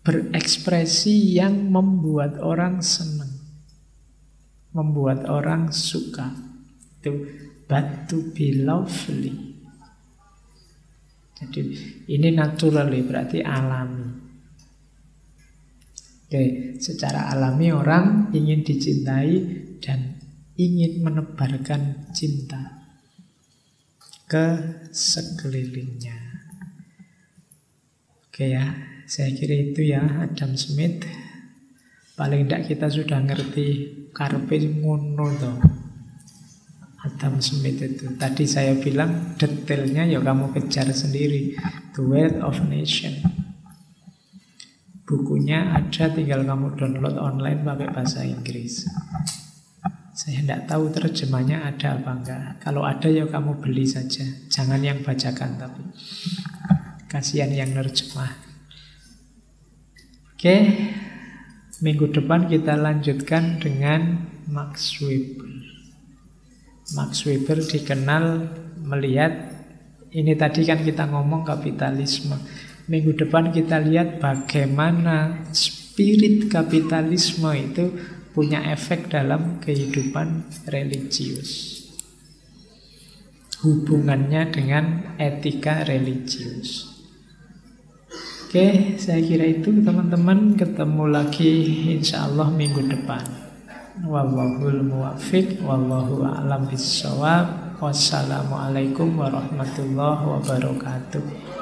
berekspresi yang membuat orang senang. Membuat orang suka. Itu but to be lovely. Jadi ini naturally, berarti alami. Oke, secara alami orang ingin dicintai dan ingin menebarkan cinta ke sekelilingnya. Oke ya, saya kira itu ya Adam Smith. Paling tidak kita sudah ngerti karpe ngono toh. Adam Smith itu. Tadi saya bilang detailnya ya kamu kejar sendiri. The Wealth of Nation. Bukunya ada, tinggal kamu download online pakai bahasa Inggris. Saya tidak tahu terjemahnya ada apa enggak. Kalau ada ya kamu beli saja. Jangan yang bacakan tapi. Kasihan yang nerjemah. Oke. Minggu depan kita lanjutkan dengan Max Weber. Max Weber dikenal melihat, ini tadi kan kita ngomong kapitalisme. Minggu depan kita lihat bagaimana spirit kapitalisme itu punya efek dalam kehidupan religius. Hubungannya dengan etika religius. Oke, saya kira itu teman-teman. Ketemu lagi insya Allah minggu depan. Wallahul muwaffiq, wallahu a'lam bissawab. Wassalamualaikum warahmatullahi wabarakatuh.